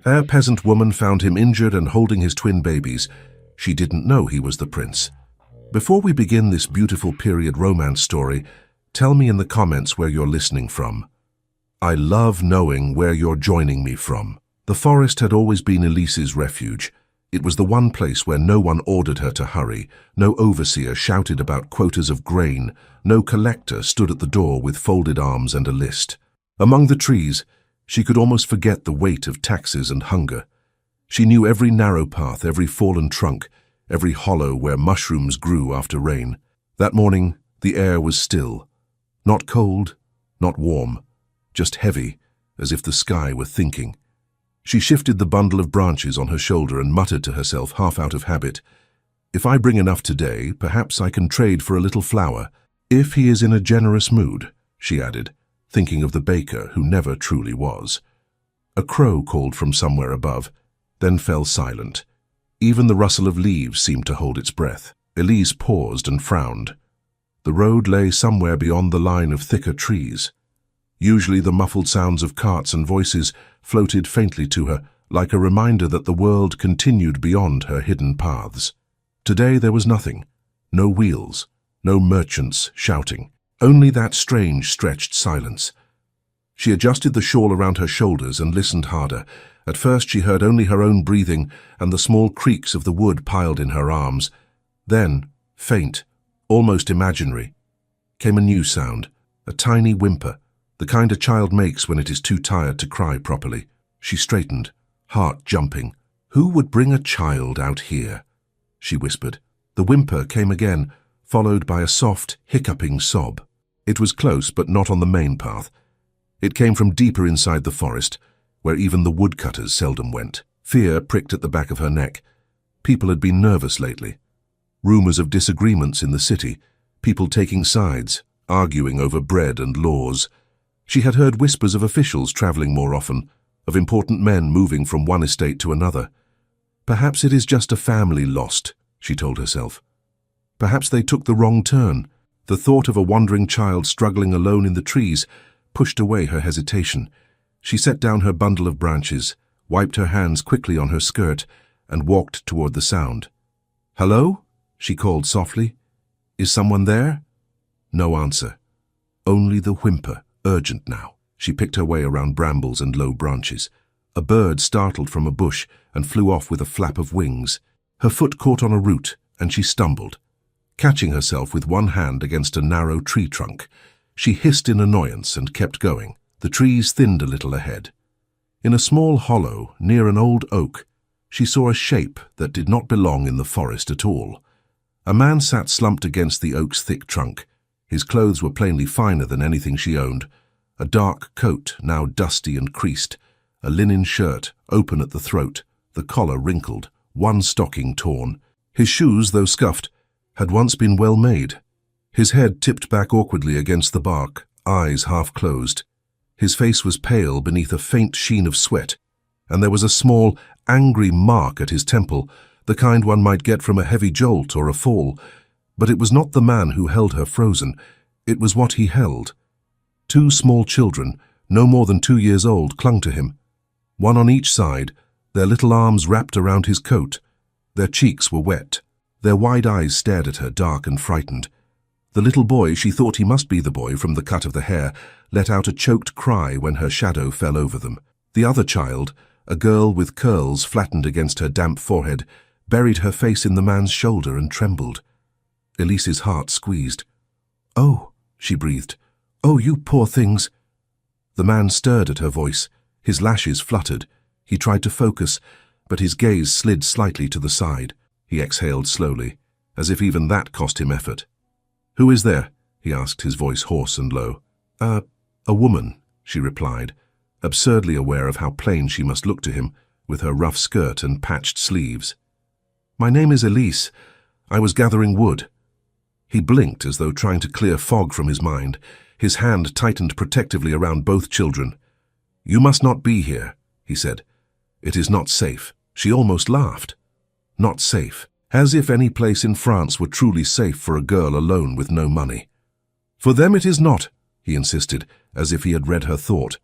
A peasant woman found him injured and holding his twin babies. She didn't know he was the prince. Before we begin this beautiful period romance story, tell me in the comments where you're listening from. I love knowing where you're joining me from. The forest had always been Elise's refuge. It was the one place where no one ordered her to hurry, no overseer shouted about quotas of grain, no collector stood at the door with folded arms and a list. Among the trees, she could almost forget the weight of taxes and hunger. She knew every narrow path, every fallen trunk, every hollow where mushrooms grew after rain. That morning, the air was still. Not cold, not warm, just heavy, as if the sky were thinking. She shifted the bundle of branches on her shoulder and muttered to herself, half out of habit, "If I bring enough today, perhaps I can trade for a little flour. If he is in a generous mood," she added, thinking of the baker who never truly was. A crow called from somewhere above, then fell silent. Even the rustle of leaves seemed to hold its breath. Elise paused and frowned. The road lay somewhere beyond the line of thicker trees. Usually the muffled sounds of carts and voices floated faintly to her, like a reminder that the world continued beyond her hidden paths. Today there was nothing. No wheels, no merchants shouting. Only that strange, stretched silence. She adjusted the shawl around her shoulders and listened harder. At first she heard only her own breathing and the small creaks of the wood piled in her arms. Then, faint, almost imaginary, came a new sound, a tiny whimper, the kind a child makes when it is too tired to cry properly. She straightened, heart jumping. "Who would bring a child out here?" she whispered. The whimper came again, followed by a soft, hiccuping sob. It was close, but not on the main path. It came from deeper inside the forest, where even the woodcutters seldom went. Fear pricked at the back of her neck. People had been nervous lately. Rumors of disagreements in the city, people taking sides, arguing over bread and laws. She had heard whispers of officials traveling more often, of important men moving from one estate to another. Perhaps it is just a family lost, she told herself. Perhaps they took the wrong turn. The thought of a wandering child struggling alone in the trees pushed away her hesitation. She set down her bundle of branches, wiped her hands quickly on her skirt, and walked toward the sound. "Hello?" she called softly. "Is someone there?" No answer. Only the whimper, urgent now. She picked her way around brambles and low branches. A bird startled from a bush and flew off with a flap of wings. Her foot caught on a root, and she stumbled. Catching herself with one hand against a narrow tree trunk, she hissed in annoyance and kept going. The trees thinned a little ahead. In a small hollow near an old oak, she saw a shape that did not belong in the forest at all. A man sat slumped against the oak's thick trunk. His clothes were plainly finer than anything she owned. A dark coat, now dusty and creased, a linen shirt, open at the throat, the collar wrinkled, one stocking torn. His shoes, though scuffed, had once been well made. His head tipped back awkwardly against the bark, eyes half closed. His face was pale beneath a faint sheen of sweat, and there was a small, angry mark at his temple, the kind one might get from a heavy jolt or a fall. But it was not the man who held her frozen. It was what he held. Two small children, no more than 2 years old, clung to him. One on each side, their little arms wrapped around his coat. Their cheeks were wet. Their wide eyes stared at her, dark and frightened. The little boy, she thought he must be the boy from the cut of the hair, let out a choked cry when her shadow fell over them. The other child, a girl with curls flattened against her damp forehead, buried her face in the man's shoulder and trembled. Elise's heart squeezed. "Oh," she breathed. "Oh, you poor things." The man stirred at her voice. His lashes fluttered. He tried to focus, but his gaze slid slightly to the side. He exhaled slowly, as if even that cost him effort. "Who is there?" he asked, his voice hoarse and low. A woman," she replied, absurdly aware of how plain she must look to him, with her rough skirt and patched sleeves. "My name is Elise. I was gathering wood." He blinked as though trying to clear fog from his mind. His hand tightened protectively around both children. "You must not be here," he said. "It is not safe." She almost laughed. Not safe. As if any place in France were truly safe for a girl alone with no money. "For them it is not," he insisted, as if he had read her thought.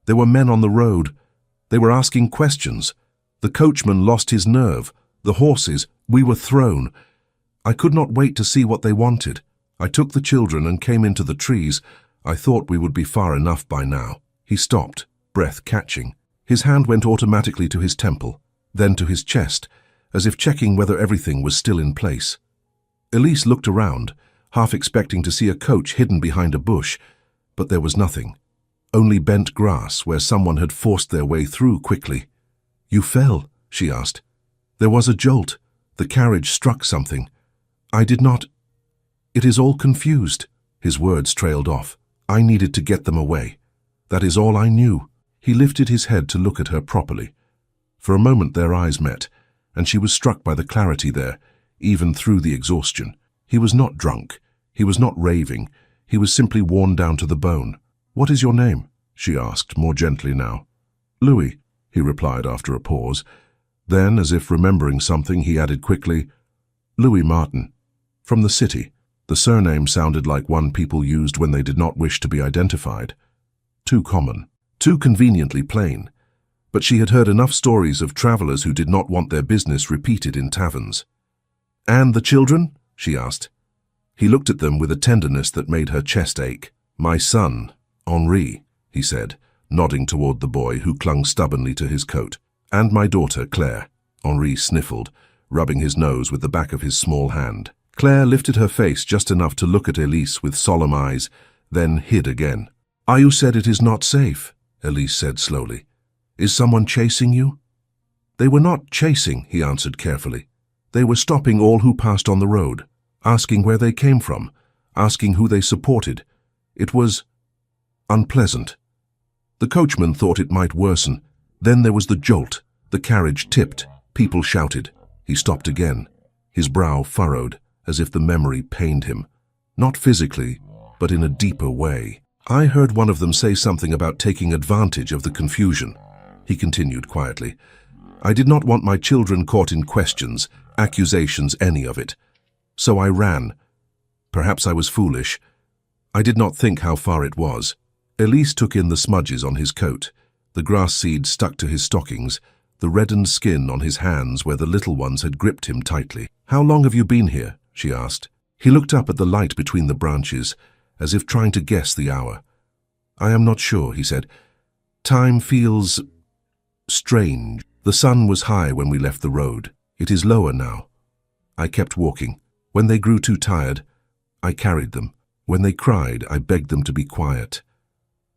"There were men on the road. They were asking questions. The coachman lost his nerve. The horses, we were thrown. I could not wait to see what they wanted. I took the children and came into the trees. I thought we would be far enough by now. He stopped, breath catching. His hand went automatically to his temple, then to his chest, as if checking whether everything was still in place. Elise looked around, half expecting to see a coach hidden behind a bush, but there was nothing. Only bent grass where someone had forced their way through quickly. "You fell?" she asked. "There was a jolt. The carriage struck something. I did not—" "It is all confused." His words trailed off. "I needed to get them away. That is all I knew." He lifted his head to look at her properly. For a moment their eyes met, and she was struck by the clarity there, even through the exhaustion. He was not drunk. He was not raving. He was simply worn down to the bone. "What is your name?" she asked, more gently now. "Louis," he replied after a pause. Then, as if remembering something, he added quickly, "Louis Martin. From the city." The surname sounded like one people used when they did not wish to be identified. Too common, too conveniently plain. But she had heard enough stories of travelers who did not want their business repeated in taverns. "And the children?" she asked. He looked at them with a tenderness that made her chest ache. "My son, Henri," he said, nodding toward the boy who clung stubbornly to his coat. "And my daughter, Claire." Henri sniffled, rubbing his nose with the back of his small hand. Claire lifted her face just enough to look at Elise with solemn eyes, then hid again. "You said it is not safe," Elise said slowly. "Is someone chasing you?" "They were not chasing," he answered carefully. "They were stopping all who passed on the road, asking where they came from, asking who they supported. It was unpleasant. The coachman thought it might worsen. Then there was the jolt. The carriage tipped. People shouted." He stopped again. His brow furrowed, as if the memory pained him. Not physically, but in a deeper way. "I heard one of them say something about taking advantage of the confusion," he continued quietly. "I did not want my children caught in questions, accusations, any of it. So I ran. Perhaps I was foolish. I did not think how far it was." Elise took in the smudges on his coat. The grass seed stuck to his stockings, the reddened skin on his hands where the little ones had gripped him tightly. "How long have you been here?" she asked. He looked up at the light between the branches, as if trying to guess the hour. "I am not sure," he said. "Time feels strange. The sun was high when we left the road. It is lower now." I kept walking. When they grew too tired, I carried them. When they cried, I begged them to be quiet.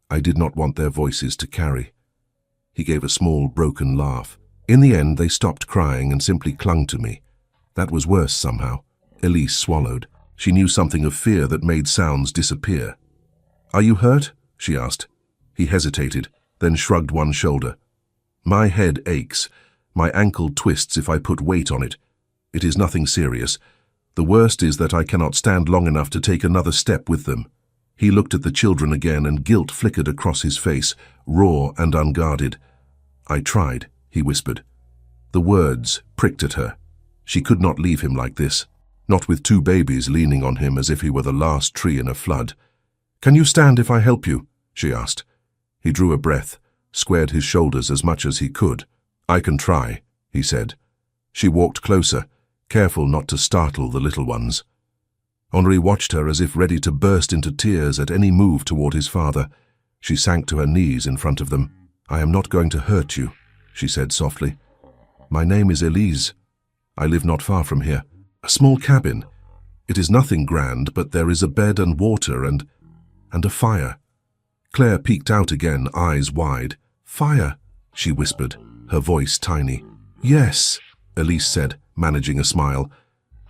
I did not want their voices to carry. He gave a small, broken laugh. In the end, they stopped crying and simply clung to me. That was worse somehow. Elise swallowed. She knew something of fear that made sounds disappear. "Are you hurt?" she asked. He hesitated, then shrugged one shoulder. "My head aches. My ankle twists if I put weight on it. It is nothing serious. The worst is that I cannot stand long enough to take another step with them." He looked at the children again and guilt flickered across his face, raw and unguarded. "I tried," he whispered. The words pricked at her. She could not leave him like this, not with two babies leaning on him as if he were the last tree in a flood. "Can you stand if I help you?" she asked. He drew a breath, squared his shoulders as much as he could. "I can try," he said. She walked closer, careful not to startle the little ones. Henri watched her as if ready to burst into tears at any move toward his father. She sank to her knees in front of them. "I am not going to hurt you," she said softly. "My name is Elise. I live not far from here. A small cabin. It is nothing grand, but there is a bed and water and a fire." Claire peeked out again, eyes wide. "Fire," she whispered, her voice tiny. "Yes," Elise said, managing a smile.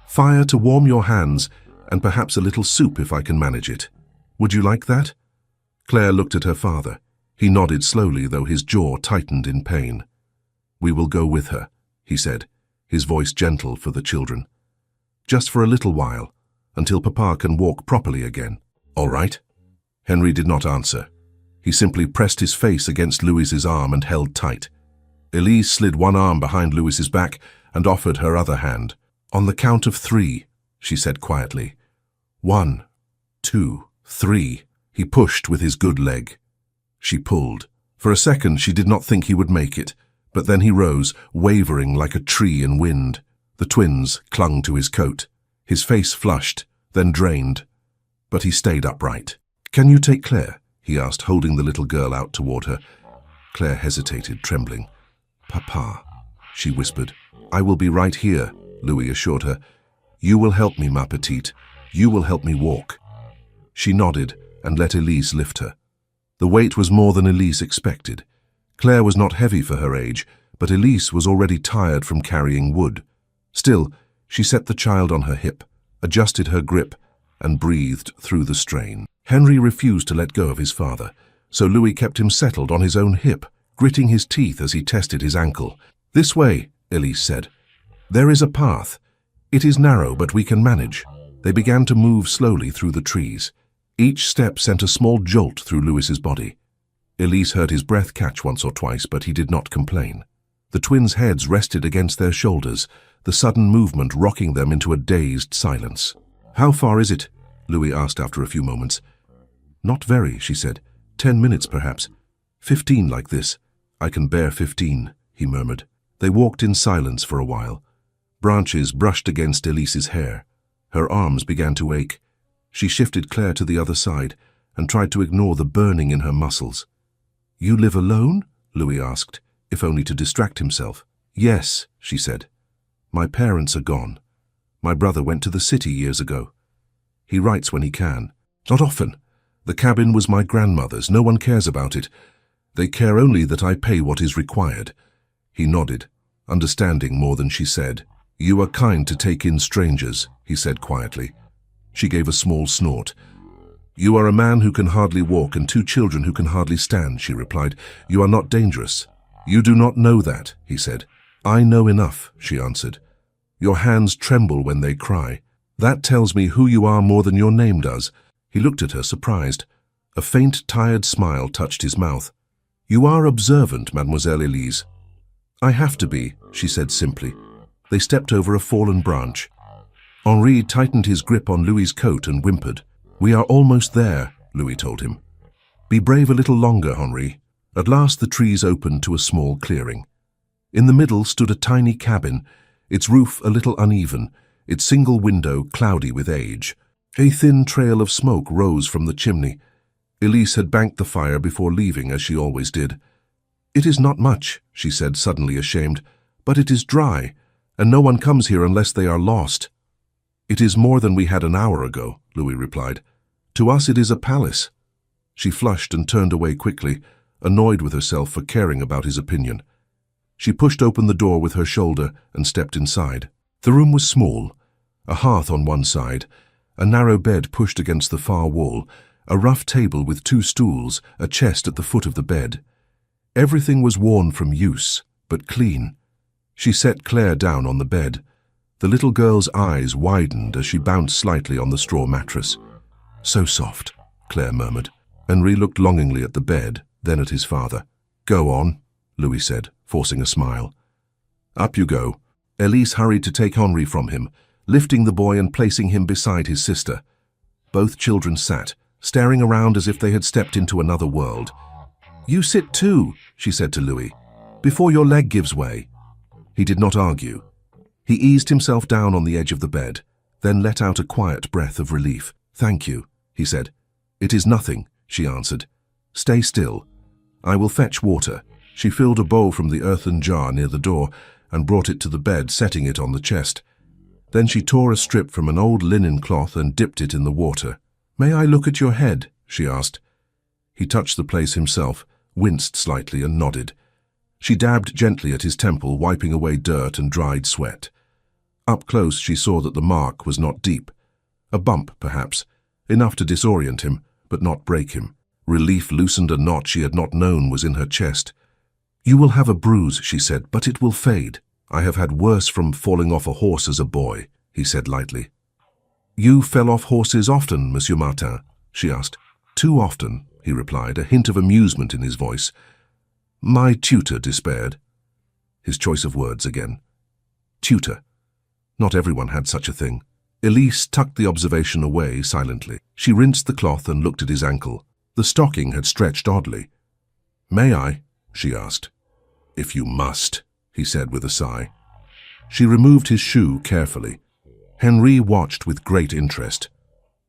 "Fire to warm your hands, and perhaps a little soup if I can manage it. Would you like that?" Claire looked at her father. He nodded slowly, though his jaw tightened in pain. "We will go with her," he said, his voice gentle for the children. "Just for a little while, until Papa can walk properly again. All right?" Henry did not answer. He simply pressed his face against Louis's arm and held tight. Elise slid one arm behind Louis's back and offered her other hand. "On the count of 3, she said quietly. 1, 2, 3. He pushed with his good leg. She pulled, For a second she did not think he would make it, but then he rose, wavering like a tree in wind. The twins clung to his coat. His face flushed, then drained, but he stayed upright. "Can you take Claire?" he asked, holding the little girl out toward her. Claire hesitated, trembling. "Papa," she whispered. "I will be right here," Louis assured her. "You will help me, ma petite. You will help me walk." She nodded and let Elise lift her. The weight was more than Elise expected. Claire was not heavy for her age, but Elise was already tired from carrying wood. Still, she set the child on her hip, adjusted her grip, and breathed through the strain. Henry refused to let go of his father, so Louis kept him settled on his own hip, gritting his teeth as he tested his ankle. "This way," Elise said. "There is a path. It is narrow, but we can manage." They began to move slowly through the trees. Each step sent a small jolt through Louis's body. Elise heard his breath catch once or twice, but he did not complain. The twins' heads rested against their shoulders, the sudden movement rocking them into a dazed silence. "How far is it?" Louis asked after a few moments. "Not very," she said. 10 minutes, perhaps. 15 like this. I can bear 15, he murmured. They walked in silence for a while. Branches brushed against Elise's hair. Her arms began to ache. She shifted Claire to the other side and tried to ignore the burning in her muscles. "You live alone?" Louis asked, if only to distract himself. "Yes," she said. "My parents are gone. My brother went to the city years ago. He writes when he can. Not often. The cabin was my grandmother's. No one cares about it. They care only that I pay what is required." He nodded, understanding more than she said. "You are kind to take in strangers," he said quietly. She gave a small snort. "You are a man who can hardly walk and 2 children who can hardly stand," she replied. "You are not dangerous." "You do not know that," he said. "I know enough," she answered. "Your hands tremble when they cry. That tells me who you are more than your name does." He looked at her, surprised. A faint, tired smile touched his mouth. "You are observant, Mademoiselle Elise." "I have to be," she said simply. They stepped over a fallen branch. Henri tightened his grip on Louis's coat and whimpered. "We are almost there," Louis told him. "Be brave a little longer, Henri." At last the trees opened to a small clearing. In the middle stood a tiny cabin, its roof a little uneven, its single window cloudy with age. A thin trail of smoke rose from the chimney. Elise had banked the fire before leaving, as she always did. "It is not much," she said, suddenly ashamed, "but it is dry, and no one comes here unless they are lost." "It is more than we had an hour ago," Louis replied. "To us it is a palace." She flushed and turned away quickly, annoyed with herself for caring about his opinion. She pushed open the door with her shoulder and stepped inside. The room was small, a hearth on one side, a narrow bed pushed against the far wall, a rough table with 2 stools, a chest at the foot of the bed. Everything was worn from use, but clean. She set Claire down on the bed. The little girl's eyes widened as she bounced slightly on the straw mattress. "So soft," Claire murmured. Henri looked longingly at the bed, then at his father. "Go on," Louis said, forcing a smile. Up you go. Elise hurried to take Henri from him, lifting the boy and placing him beside his sister. Both children sat, staring around as if they had stepped into another world. "You sit too," she said to Louis, "before your leg gives way." He did not argue. He eased himself down on the edge of the bed, then let out a quiet breath of relief. "Thank you," he said. "It is nothing," she answered. "Stay still. I will fetch water." She filled a bowl from the earthen jar near the door and brought it to the bed, setting it on the chest. Then she tore a strip from an old linen cloth and dipped it in the water. "May I look at your head?" she asked. He touched the place himself, winced slightly and nodded. She dabbed gently at his temple, wiping away dirt and dried sweat. Up close she saw that the mark was not deep. A bump, perhaps, enough to disorient him, but not break him. Relief loosened a knot she had not known was in her chest. "You will have a bruise," she said, "but it will fade. I have had worse from falling off a horse as a boy," he said lightly. "You fell off horses often, Monsieur Martin?" she asked. "Too often," he replied, a hint of amusement in his voice. "My tutor despaired." His choice of words again. Tutor. Not everyone had such a thing. Elise tucked the observation away silently. She rinsed the cloth and looked at his ankle. The stocking had stretched oddly. "May I?" she asked. "If you must," he said with a sigh. She removed his shoe carefully. Henri watched with great interest.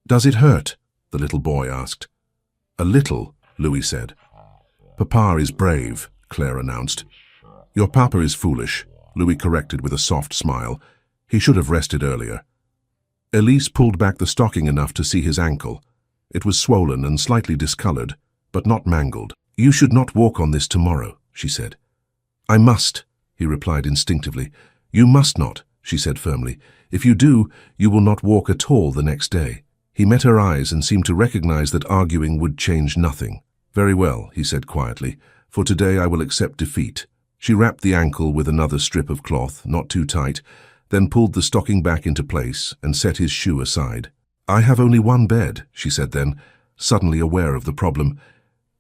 "Does it hurt?" the little boy asked. "A little," Louis said. "Papa is brave," Claire announced. "Your papa is foolish," Louis corrected with a soft smile. "He should have rested earlier." Elise pulled back the stocking enough to see his ankle. It was swollen and slightly discolored, but not mangled. "You should not walk on this tomorrow," she said. "I must," he replied instinctively. "You must not," she said firmly. "If you do, you will not walk at all the next day." He met her eyes and seemed to recognize that arguing would change nothing. "Very well," he said quietly. "For today I will accept defeat." She wrapped the ankle with another strip of cloth, not too tight, then pulled the stocking back into place and set his shoe aside. "I have only one bed," she said then, suddenly aware of the problem.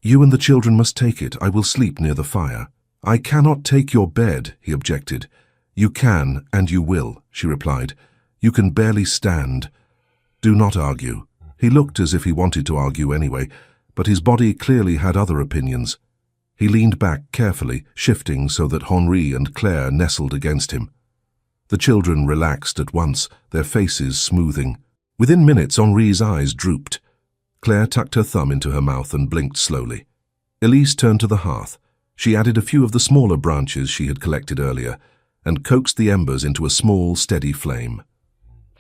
"You and the children must take it. I will sleep near the fire." "I cannot take your bed," he objected. "You can, and you will," she replied. "You can barely stand." "Do not argue." He looked as if he wanted to argue anyway, but his body clearly had other opinions. He leaned back carefully, shifting so that Henri and Claire nestled against him. The children relaxed at once, their faces smoothing. Within minutes, Henri's eyes drooped. Claire tucked her thumb into her mouth and blinked slowly. Elise turned to the hearth. She added a few of the smaller branches she had collected earlier and coaxed the embers into a small, steady flame.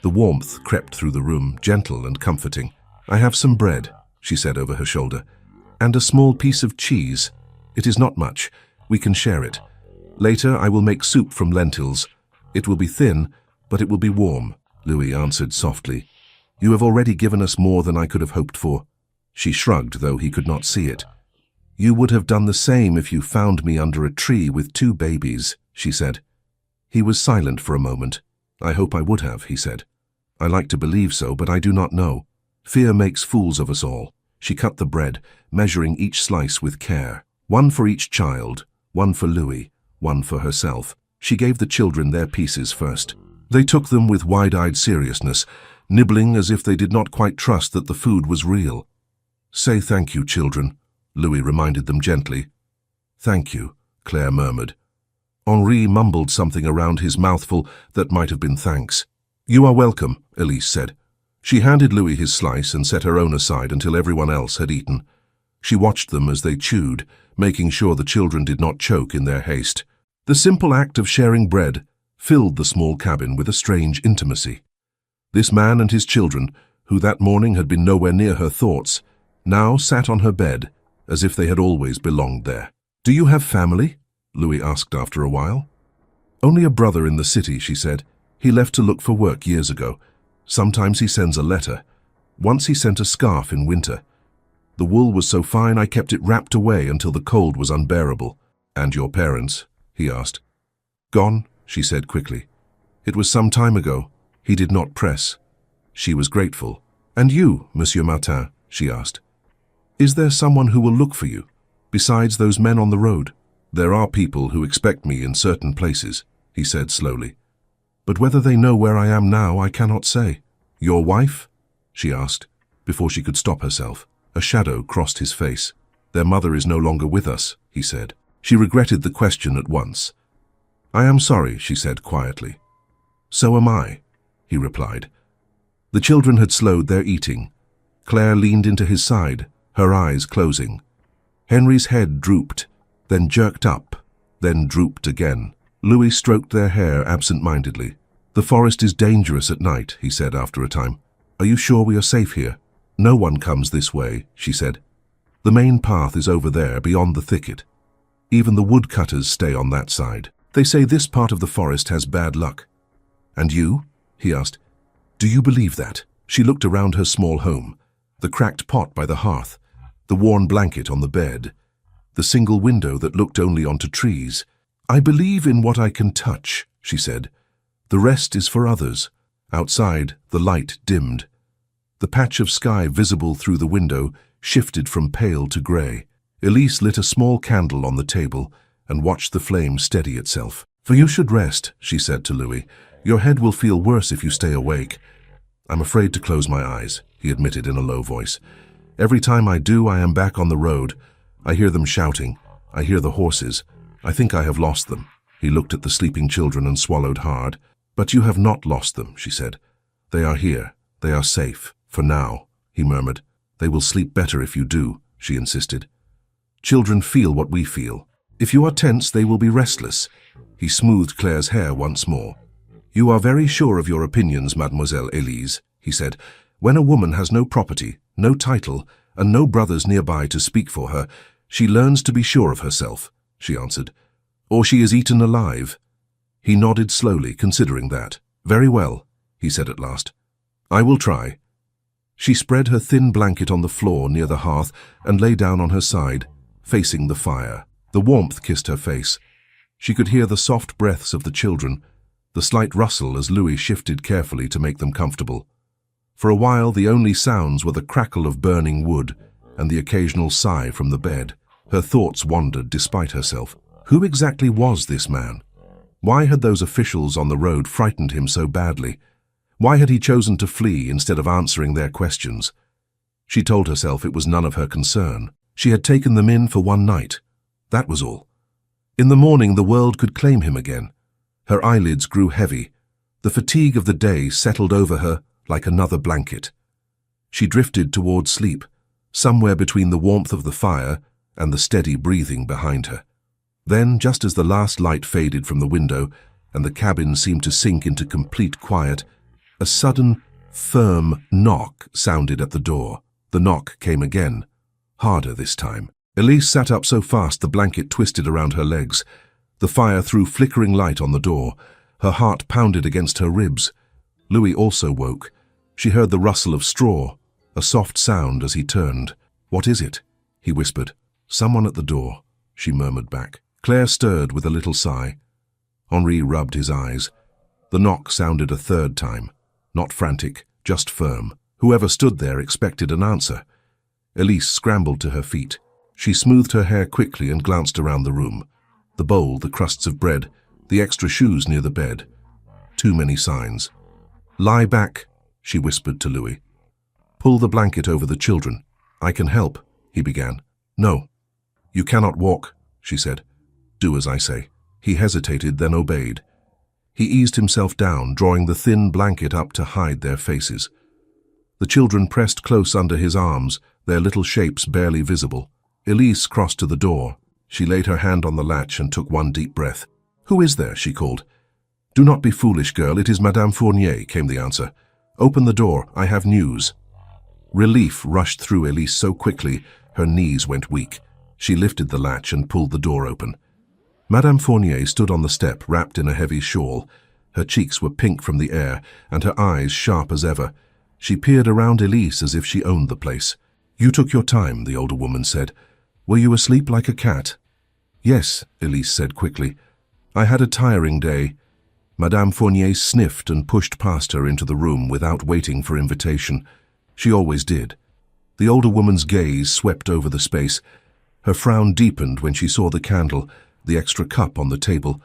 The warmth crept through the room, gentle and comforting. "I have some bread," she said over her shoulder, "and a small piece of cheese. It is not much. We can share it. Later I will make soup from lentils. It will be thin, but it will be warm," Louis answered softly. "You have already given us more than I could have hoped for." She shrugged, though he could not see it. "You would have done the same if you found me under a tree with 2 babies, she said. He was silent for a moment. "I hope I would have," he said. "I like to believe so, but I do not know. Fear makes fools of us all." She cut the bread, measuring each slice with care. One for each child, one for Louis, one for herself. She gave the children their pieces first. They took them with wide-eyed seriousness, nibbling as if they did not quite trust that the food was real. "Say thank you, children," Louis reminded them gently. "Thank you," Claire murmured. Henri mumbled something around his mouthful that might have been thanks. "You are welcome," Elise said. She handed Louis his slice and set her own aside until everyone else had eaten. She watched them as they chewed, making sure the children did not choke in their haste. The simple act of sharing bread filled the small cabin with a strange intimacy. This man and his children, who that morning had been nowhere near her thoughts, now sat on her bed as if they had always belonged there. "Do you have family?" Louis asked after a while. "Only a brother in the city," she said. "He left to look for work years ago. Sometimes he sends a letter. Once he sent a scarf in winter. The wool was so fine I kept it wrapped away until the cold was unbearable." "And your parents?" he asked. "Gone," she said quickly. "It was some time ago." He did not press. She was grateful. "And you, Monsieur Martin?" she asked. "Is there someone who will look for you, besides those men on the road?" "There are people who expect me in certain places," he said slowly. "But whether they know where I am now, I cannot say." "Your wife?" she asked, before she could stop herself. A shadow crossed his face. "Their mother is no longer with us," he said. She regretted the question at once. "I am sorry," she said quietly. "So am I," he replied. The children had slowed their eating. Claire leaned into his side, her eyes closing. Henri's head drooped, then jerked up, then drooped again. Louis stroked their hair absent-mindedly. "The forest is dangerous at night," he said after a time. "Are you sure we are safe here?" "No one comes this way," she said. "The main path is over there, beyond the thicket. Even the woodcutters stay on that side. They say this part of the forest has bad luck." "And you?" he asked. "Do you believe that?" She looked around her small home, the cracked pot by the hearth, the worn blanket on the bed, the single window that looked only onto trees. "I believe in what I can touch," she said. "The rest is for others." Outside, the light dimmed. The patch of sky visible through the window shifted from pale to grey. Elise lit a small candle on the table and watched the flame steady itself. "For you should rest," she said to Louis. "Your head will feel worse if you stay awake." "I'm afraid to close my eyes," he admitted in a low voice. "Every time I do, I am back on the road. I hear them shouting. I hear the horses. I think I have lost them." He looked at the sleeping children and swallowed hard. "But you have not lost them," she said. "They are here. They are safe. For now," he murmured. "They will sleep better if you do," she insisted. "Children feel what we feel. If you are tense, they will be restless." He smoothed Claire's hair once more. "You are very sure of your opinions, Mademoiselle Elise," he said. "When a woman has no property, no title, and no brothers nearby to speak for her, she learns to be sure of herself," she answered. "Or she is eaten alive." He nodded slowly, considering that. "Very well," he said at last. "I will try." She spread her thin blanket on the floor near the hearth and lay down on her side, facing the fire. The warmth kissed her face. She could hear the soft breaths of the children, the slight rustle as Louis shifted carefully to make them comfortable. For a while, the only sounds were the crackle of burning wood and the occasional sigh from the bed. Her thoughts wandered despite herself. Who exactly was this man? Why had those officials on the road frightened him so badly? Why had he chosen to flee instead of answering their questions? She told herself it was none of her concern. She had taken them in for one night. That was all. In the morning, the world could claim him again. Her eyelids grew heavy. The fatigue of the day settled over her like another blanket. She drifted toward sleep, somewhere between the warmth of the fire and the steady breathing behind her. Then, just as the last light faded from the window and the cabin seemed to sink into complete quiet, a sudden, firm knock sounded at the door. The knock came again, harder this time. Elise sat up so fast the blanket twisted around her legs. The fire threw flickering light on the door. Her heart pounded against her ribs. Louis also woke. She heard the rustle of straw, a soft sound as he turned. "What is it?" he whispered. "Someone at the door," she murmured back. Claire stirred with a little sigh. Henri rubbed his eyes. The knock sounded a third time. Not frantic, just firm. Whoever stood there expected an answer. Elise scrambled to her feet. She smoothed her hair quickly and glanced around the room. The bowl, the crusts of bread, the extra shoes near the bed. Too many signs. "Lie back," she whispered to Louis. "Pull the blanket over the children. I can help," he began. "No. You cannot walk," she said. "Do as I say." He hesitated, then obeyed. He eased himself down, drawing the thin blanket up to hide their faces. The children pressed close under his arms, their little shapes barely visible. Elise crossed to the door. She laid her hand on the latch and took one deep breath. "Who is there?" she called. "Do not be foolish, girl. It is Madame Fournier," came the answer. "Open the door. I have news." Relief rushed through Elise so quickly, her knees went weak. She lifted the latch and pulled the door open. Madame Fournier stood on the step, wrapped in a heavy shawl. Her cheeks were pink from the air, and her eyes sharp as ever. She peered around Elise as if she owned the place. "You took your time," the older woman said. "Were you asleep like a cat?" "Yes," Elise said quickly. "I had a tiring day." Madame Fournier sniffed and pushed past her into the room without waiting for invitation. She always did. The older woman's gaze swept over the space. Her frown deepened when she saw the candle, the extra cup on the table,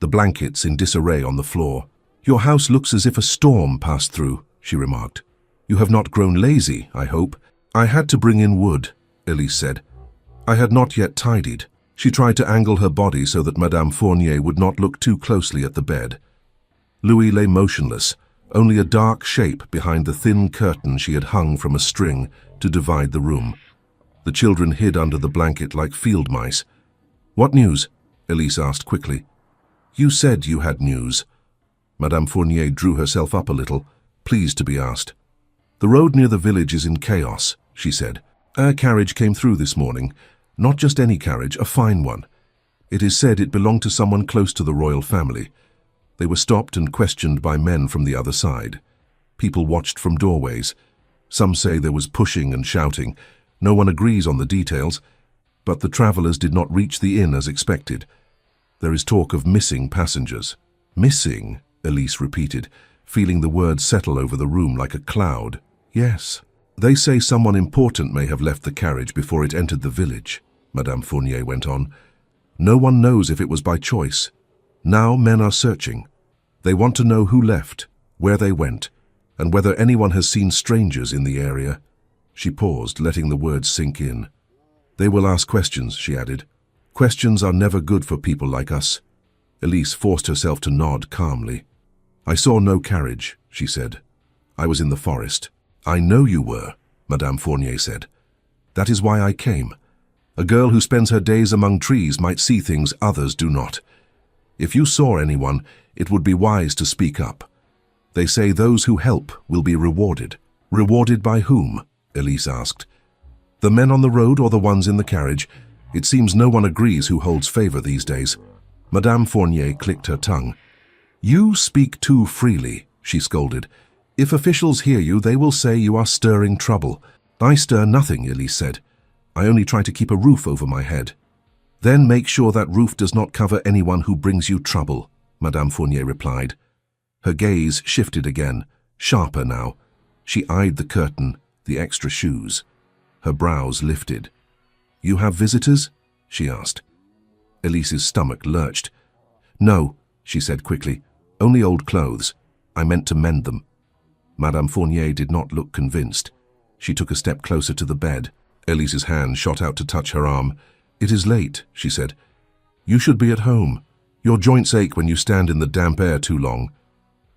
the blankets in disarray on the floor. "Your house looks as if a storm passed through," she remarked. "You have not grown lazy, I hope." "I had to bring in wood," Elise said. "I had not yet tidied." She tried to angle her body so that Madame Fournier would not look too closely at the bed. Louis lay motionless, only a dark shape behind the thin curtain she had hung from a string to divide the room. The children hid under the blanket like field mice. "What news?" Elise asked quickly. "You said you had news." Madame Fournier drew herself up a little, pleased to be asked. "The road near the village is in chaos," she said. "A carriage came through this morning. Not just any carriage, a fine one. It is said it belonged to someone close to the royal family. They were stopped and questioned by men from the other side. People watched from doorways. Some say there was pushing and shouting. No one agrees on the details, but the travelers did not reach the inn as expected. There is talk of missing passengers." "Missing?" Elise repeated, feeling the words settle over the room like a cloud. "Yes. They say someone important may have left the carriage before it entered the village," Madame Fournier went on. "No one knows if it was by choice. Now men are searching. They want to know who left, where they went, and whether anyone has seen strangers in the area." She paused, letting the words sink in. "They will ask questions," she added. Questions are never good for people like us. Elise forced herself to nod calmly. I saw no carriage, she said. I was in the forest. I know you were, Madame Fournier said. That is why I came. A girl who spends her days among trees might see things others do not. If you saw anyone, it would be wise to speak up. They say those who help will be rewarded. Rewarded by whom? Elise asked. The men on the road or the ones in the carriage? It seems no one agrees who holds favor these days. Madame Fournier clicked her tongue. You speak too freely, she scolded. If officials hear you, they will say you are stirring trouble. I stir nothing, Elise said. I only try to keep a roof over my head. Then make sure that roof does not cover anyone who brings you trouble, Madame Fournier replied. Her gaze shifted again, sharper now. She eyed the curtain, the extra shoes. Her brows lifted. You have visitors? She asked. Elise's stomach lurched. No, she said quickly. Only old clothes. I meant to mend them. Madame Fournier did not look convinced. She took a step closer to the bed. Elise's hand shot out to touch her arm. It is late, she said. You should be at home. Your joints ache when you stand in the damp air too long.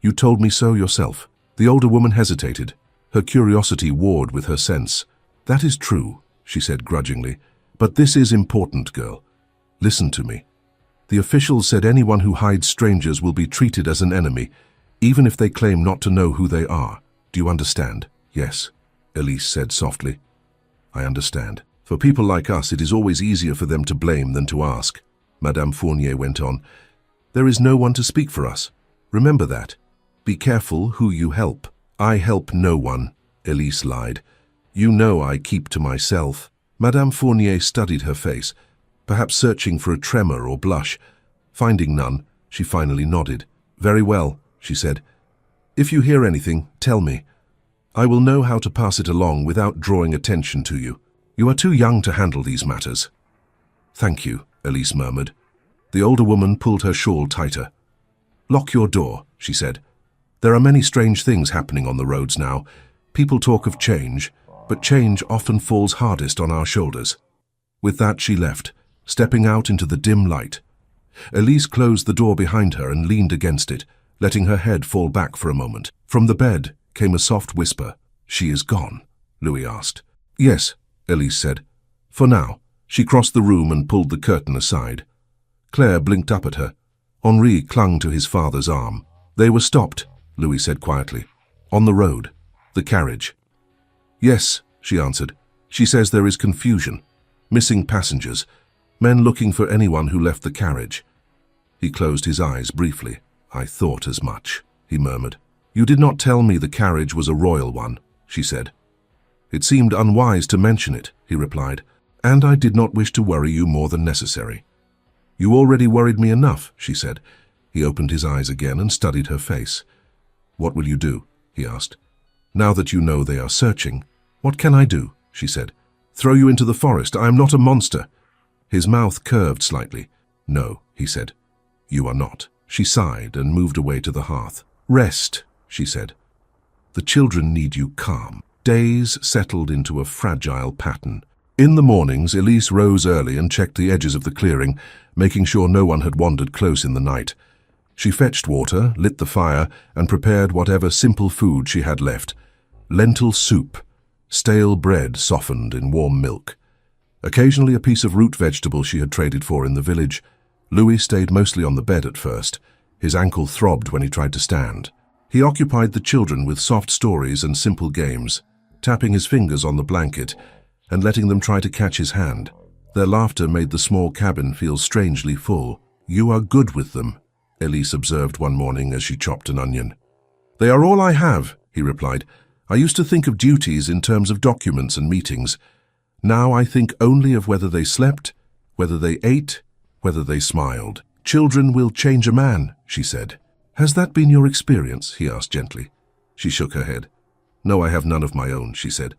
You told me so yourself. The older woman hesitated. Her curiosity warred with her sense. That is true, she said grudgingly. But this is important, girl. Listen to me. The officials said anyone who hides strangers will be treated as an enemy, even if they claim not to know who they are. Do you understand? Yes, Elise said softly. I understand. For people like us, it is always easier for them to blame than to ask. Madame Fournier went on. There is no one to speak for us. Remember that. Be careful who you help. I help no one, Elise lied. You know I keep to myself. Madame Fournier studied her face, perhaps searching for a tremor or blush. Finding none, she finally nodded. Very well, she said. If you hear anything, tell me. I will know how to pass it along without drawing attention to you. You are too young to handle these matters. Thank you, Elise murmured. The older woman pulled her shawl tighter. Lock your door, she said. There are many strange things happening on the roads now. People talk of change, but change often falls hardest on our shoulders. With that she left, stepping out into the dim light. Elise closed the door behind her and leaned against it, letting her head fall back for a moment. From the bed came a soft whisper. She is gone, Louis asked. Yes, Elise said. For now. She crossed the room and pulled the curtain aside. Claire blinked up at her. Henri clung to his father's arm. They were stopped, Louis said quietly. On the road. The carriage. Yes, she answered. She says there is confusion. Missing passengers. Men looking for anyone who left the carriage. He closed his eyes briefly. I thought as much, he murmured. You did not tell me the carriage was a royal one, she said. It seemed unwise to mention it, he replied, and I did not wish to worry you more than necessary. You already worried me enough, she said. He opened his eyes again and studied her face. What will you do? He asked. Now that you know they are searching. What can I do? She said. Throw you into the forest. I am not a monster. His mouth curved slightly. No, he said. You are not. She sighed and moved away to the hearth. Rest, she said. The children need you calm. Days settled into a fragile pattern. In the mornings, Elise rose early and checked the edges of the clearing, making sure no one had wandered close in the night. She fetched water, lit the fire, and prepared whatever simple food she had left. Lentil soup, stale bread softened in warm milk. Occasionally a piece of root vegetable she had traded for in the village. Louis stayed mostly on the bed at first. His ankle throbbed when he tried to stand. He occupied the children with soft stories and simple games, tapping his fingers on the blanket and letting them try to catch his hand. Their laughter made the small cabin feel strangely full. You are good with them, Elise observed one morning as she chopped an onion. They are all I have, he replied. I used to think of duties in terms of documents and meetings. Now I think only of whether they slept, whether they ate, whether they smiled. Children will change a man, she said. Has that been your experience? He asked gently. She shook her head. No, I have none of my own, she said.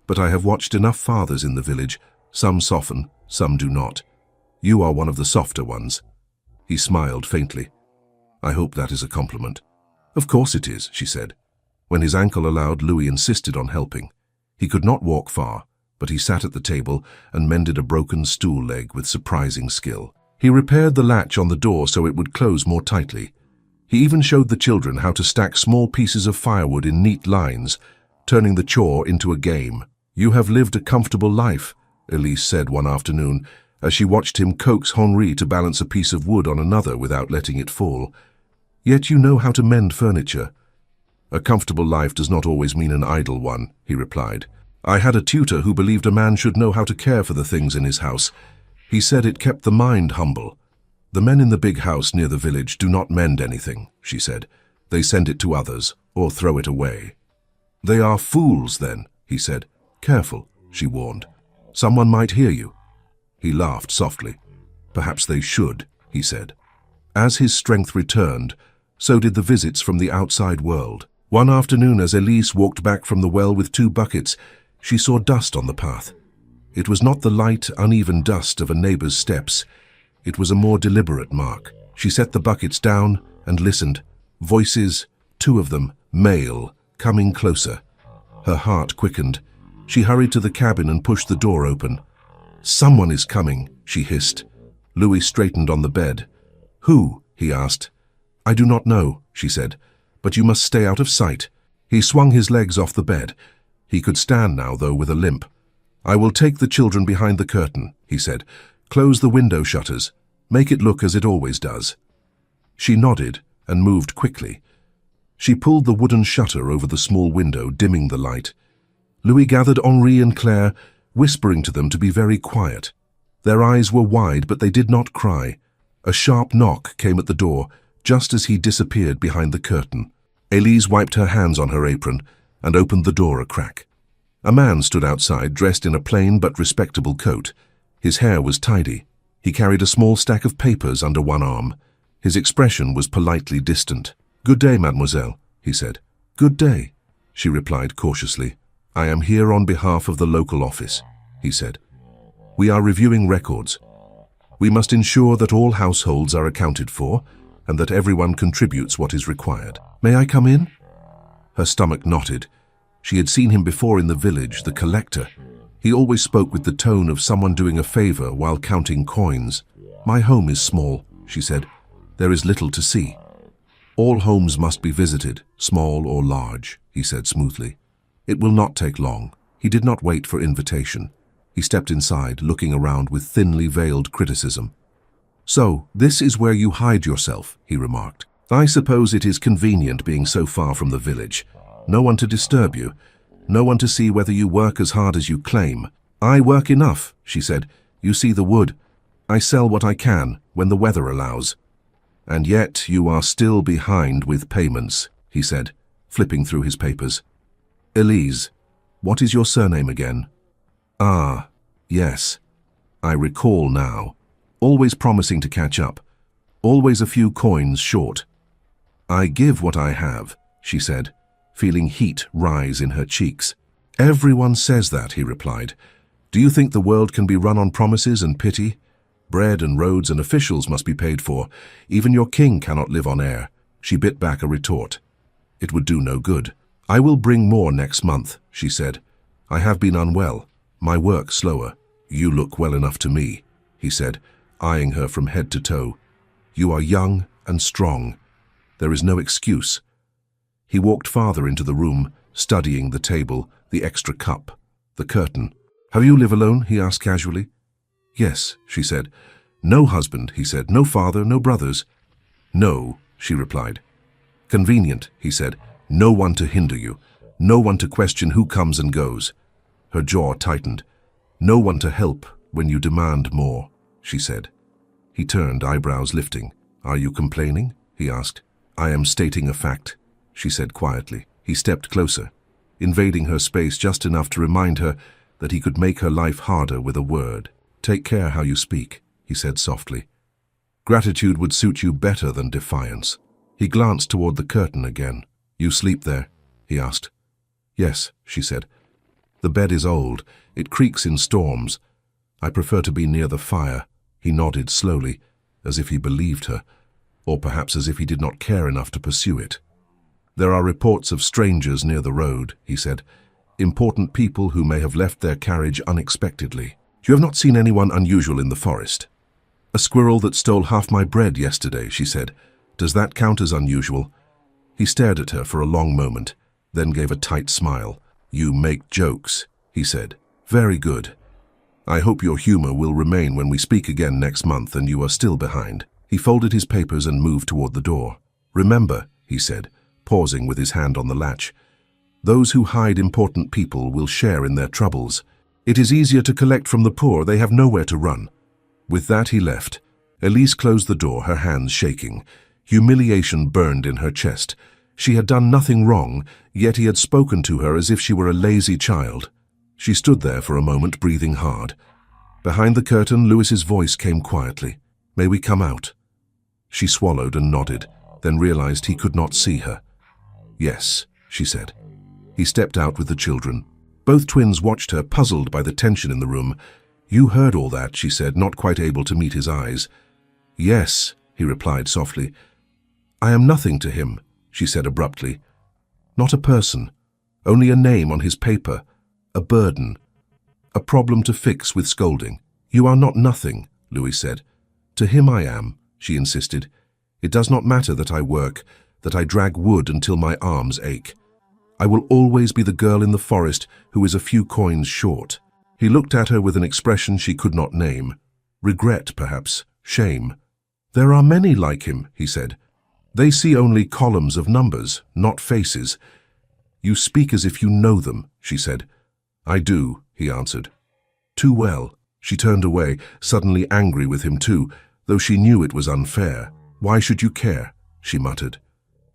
But I have watched enough fathers in the village. Some soften, some do not. You are one of the softer ones. He smiled faintly. I hope that is a compliment. Of course it is, she said. When his ankle allowed, Louis insisted on helping. He could not walk far. but he sat at the table and mended a broken stool leg with surprising skill. He repaired the latch on the door so it would close more tightly. He even showed the children how to stack small pieces of firewood in neat lines, turning the chore into a game. "You have lived a comfortable life," Elise said one afternoon, as she watched him coax Henri to balance a piece of wood on another without letting it fall. "Yet you know how to mend furniture." "A comfortable life does not always mean an idle one," he replied. "I had a tutor who believed a man should know how to care for the things in his house. He said it kept the mind humble." "The men in the big house near the village do not mend anything," she said. "They send it to others, or throw it away." "They are fools, then," he said. "Careful," she warned. "Someone might hear you." He laughed softly. "Perhaps they should," he said. As his strength returned, so did the visits from the outside world. One afternoon, as Elise walked back from the well with 2 buckets, she saw dust on the path. It was not the light, uneven dust of a neighbor's steps. It was a more deliberate mark. She set the buckets down and listened. Voices, 2 of them, male, coming closer. Her heart quickened. She hurried to the cabin and pushed the door open. "Someone is coming," she hissed. Louis straightened on the bed. "Who?" he asked. "I do not know," she said, "but you must stay out of sight." He swung his legs off the bed. He could stand now, though, with a limp. "I will take the children behind the curtain," he said. "Close the window shutters. Make it look as it always does." She nodded and moved quickly. She pulled the wooden shutter over the small window, dimming the light. Louis gathered Henri and Claire, whispering to them to be very quiet. Their eyes were wide, but they did not cry. A sharp knock came at the door, just as he disappeared behind the curtain. Elise wiped her hands on her apron and opened the door a crack. A man stood outside, dressed in a plain but respectable coat. His hair was tidy. He carried a small stack of papers under one arm. His expression was politely distant. "Good day, mademoiselle," he said. "Good day," she replied cautiously. "I am here on behalf of the local office," he said. "We are reviewing records. We must ensure that all households are accounted for and that everyone contributes what is required. May I come in?" Her stomach knotted. She had seen him before in the village, the collector. He always spoke with the tone of someone doing a favor while counting coins. "My home is small," she said. "There is little to see." "All homes must be visited, small or large," he said smoothly. "It will not take long." He did not wait for invitation. He stepped inside, looking around with thinly veiled criticism. "So, this is where you hide yourself," he remarked. "I suppose it is convenient being so far from the village. No one to disturb you. No one to see whether you work as hard as you claim." "I work enough," she said. "You see the wood. I sell what I can, when the weather allows." "And yet you are still behind with payments," he said, flipping through his papers. "Elise, what is your surname again?" "Ah, yes. I recall now. Always promising to catch up. Always a few coins short." "I give what I have," she said, feeling heat rise in her cheeks. "Everyone says that," he replied. "Do you think the world can be run on promises and pity? Bread and roads and officials must be paid for. Even your king cannot live on air." She bit back a retort. "It would do no good." "I will bring more next month," she said. "I have been unwell. My work slower." "You look well enough to me," he said, eyeing her from head to toe. "You are young and strong. There is no excuse." He walked farther into the room, studying the table, the extra cup, the curtain. "Have you live alone?" he asked casually. "Yes," she said. "No husband," he said. "No father, no brothers?" "No," she replied. "Convenient," he said. "No one to hinder you. No one to question who comes and goes." Her jaw tightened. "No one to help when you demand more," she said. He turned, eyebrows lifting. "Are you complaining?" he asked. "I am stating a fact," she said quietly. He stepped closer, invading her space just enough to remind her that he could make her life harder with a word. "Take care how you speak," he said softly. "Gratitude would suit you better than defiance." He glanced toward the curtain again. "You sleep there?" he asked. "Yes," she said. "The bed is old. It creaks in storms. I prefer to be near the fire." He nodded slowly, as if he believed her, or perhaps as if he did not care enough to pursue it. "There are reports of strangers near the road," he said. important people who may have left their carriage unexpectedly. You have not seen anyone unusual in the forest. A squirrel that stole half my bread yesterday, she said. Does that count as unusual? He stared at her for a long moment, then gave a tight smile. You make jokes, he said. Very good. I hope your humor will remain when we speak again next month and you are still behind. He folded his papers and moved toward the door. Remember, he said, pausing with his hand on the latch, those who hide important people will share in their troubles. It is easier to collect from the poor, they have nowhere to run. With that he left. Elise closed the door, her hands shaking. Humiliation burned in her chest. She had done nothing wrong, yet he had spoken to her as if she were a lazy child. She stood there for a moment, breathing hard. Behind the curtain, Louis's voice came quietly. May we come out? She swallowed and nodded, then realized he could not see her. Yes, she said. He stepped out with the children. Both twins watched her, puzzled by the tension in the room. You heard all that, she said, not quite able to meet his eyes. Yes, he replied softly. I am nothing to him, she said abruptly. Not a person, only a name on his paper, a burden, a problem to fix with scolding. You are not nothing, Louis said. To him I am, she insisted. It does not matter that I work, that I drag wood until my arms ache. I will always be the girl in the forest who is a few coins short. He looked at her with an expression she could not name. Regret, perhaps, shame. There are many like him, he said. They see only columns of numbers, not faces. You speak as if you know them, she said. I do, he answered. Too well. She turned away, suddenly angry with him too, though she knew it was unfair. Why should you care? She muttered.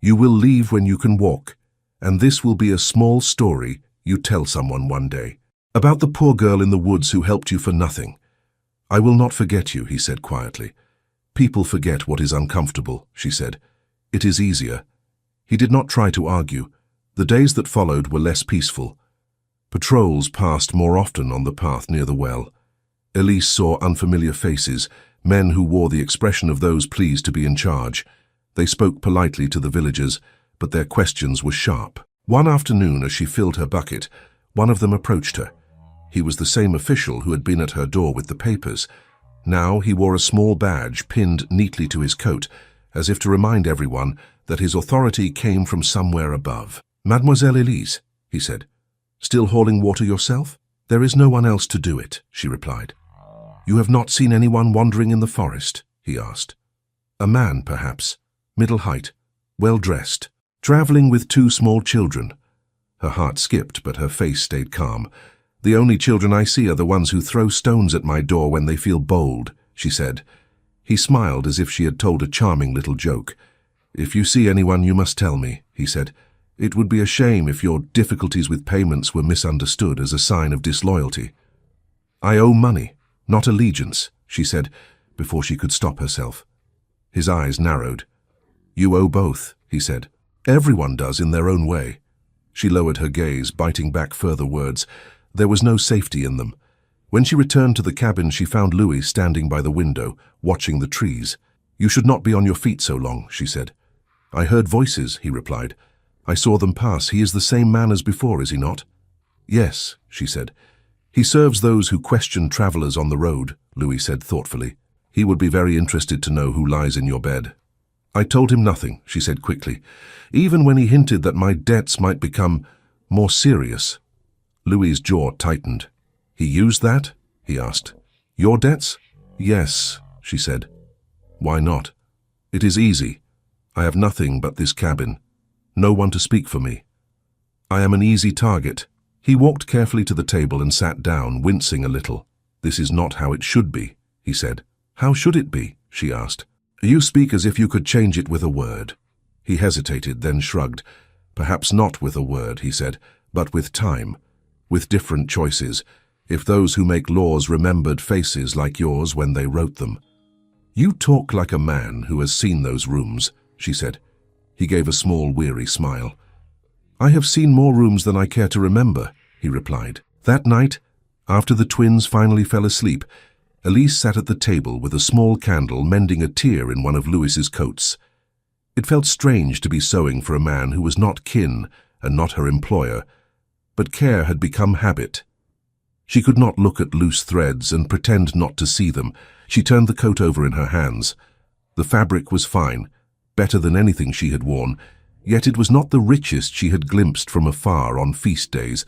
You will leave when you can walk, and this will be a small story you tell someone one day. About the poor girl in the woods who helped you for nothing. I will not forget you, he said quietly. People forget what is uncomfortable, she said. It is easier. He did not try to argue. The days that followed were less peaceful. Patrols passed more often on the path near the well. Elise saw unfamiliar faces, men who wore the expression of those pleased to be in charge. They spoke politely to the villagers, but their questions were sharp. One afternoon, as she filled her bucket, one of them approached her. He was the same official who had been at her door with the papers. Now he wore a small badge pinned neatly to his coat, as if to remind everyone that his authority came from somewhere above. Mademoiselle Elise, he said, still hauling water yourself? There is no one else to do it, she replied. You have not seen anyone wandering in the forest? He asked. A man, perhaps, middle height, well-dressed, traveling with 2 small children. Her heart skipped, but her face stayed calm. The only children I see are the ones who throw stones at my door when they feel bold, she said. He smiled as if she had told a charming little joke. If you see anyone, you must tell me, he said. It would be a shame if your difficulties with payments were misunderstood as a sign of disloyalty. I owe money, not allegiance, she said, before she could stop herself. His eyes narrowed. You owe both, he said. Everyone does in their own way. She lowered her gaze, biting back further words. There was no safety in them. When she returned to the cabin, she found Louis standing by the window, watching the trees. You should not be on your feet so long, she said. I heard voices, he replied. I saw them pass. He is the same man as before, is he not? Yes, she said. He serves those who question travelers on the road, Louis said thoughtfully. He would be very interested to know who lies in your bed. I told him nothing, she said quickly, even when he hinted that my debts might become more serious. Louis's jaw tightened. He used that? He asked. Your debts? Yes, she said. Why not? It is easy. I have nothing but this cabin. No one to speak for me. I am an easy target. He walked carefully to the table and sat down, wincing a little. This is not how it should be, he said. How should it be? She asked. You speak as if you could change it with a word. He hesitated, then shrugged. Perhaps not with a word, he said, but with time, with different choices, if those who make laws remembered faces like yours when they wrote them. You talk like a man who has seen those rooms, she said. He gave a small, weary smile. I have seen more rooms than I care to remember, he replied. That night, after the twins finally fell asleep, Elise sat at the table with a small candle mending a tear in one of Louis's coats. It felt strange to be sewing for a man who was not kin and not her employer, but care had become habit. She could not look at loose threads and pretend not to see them. She turned the coat over in her hands. The fabric was fine, better than anything she had worn, yet it was not the richest she had glimpsed from afar on feast days.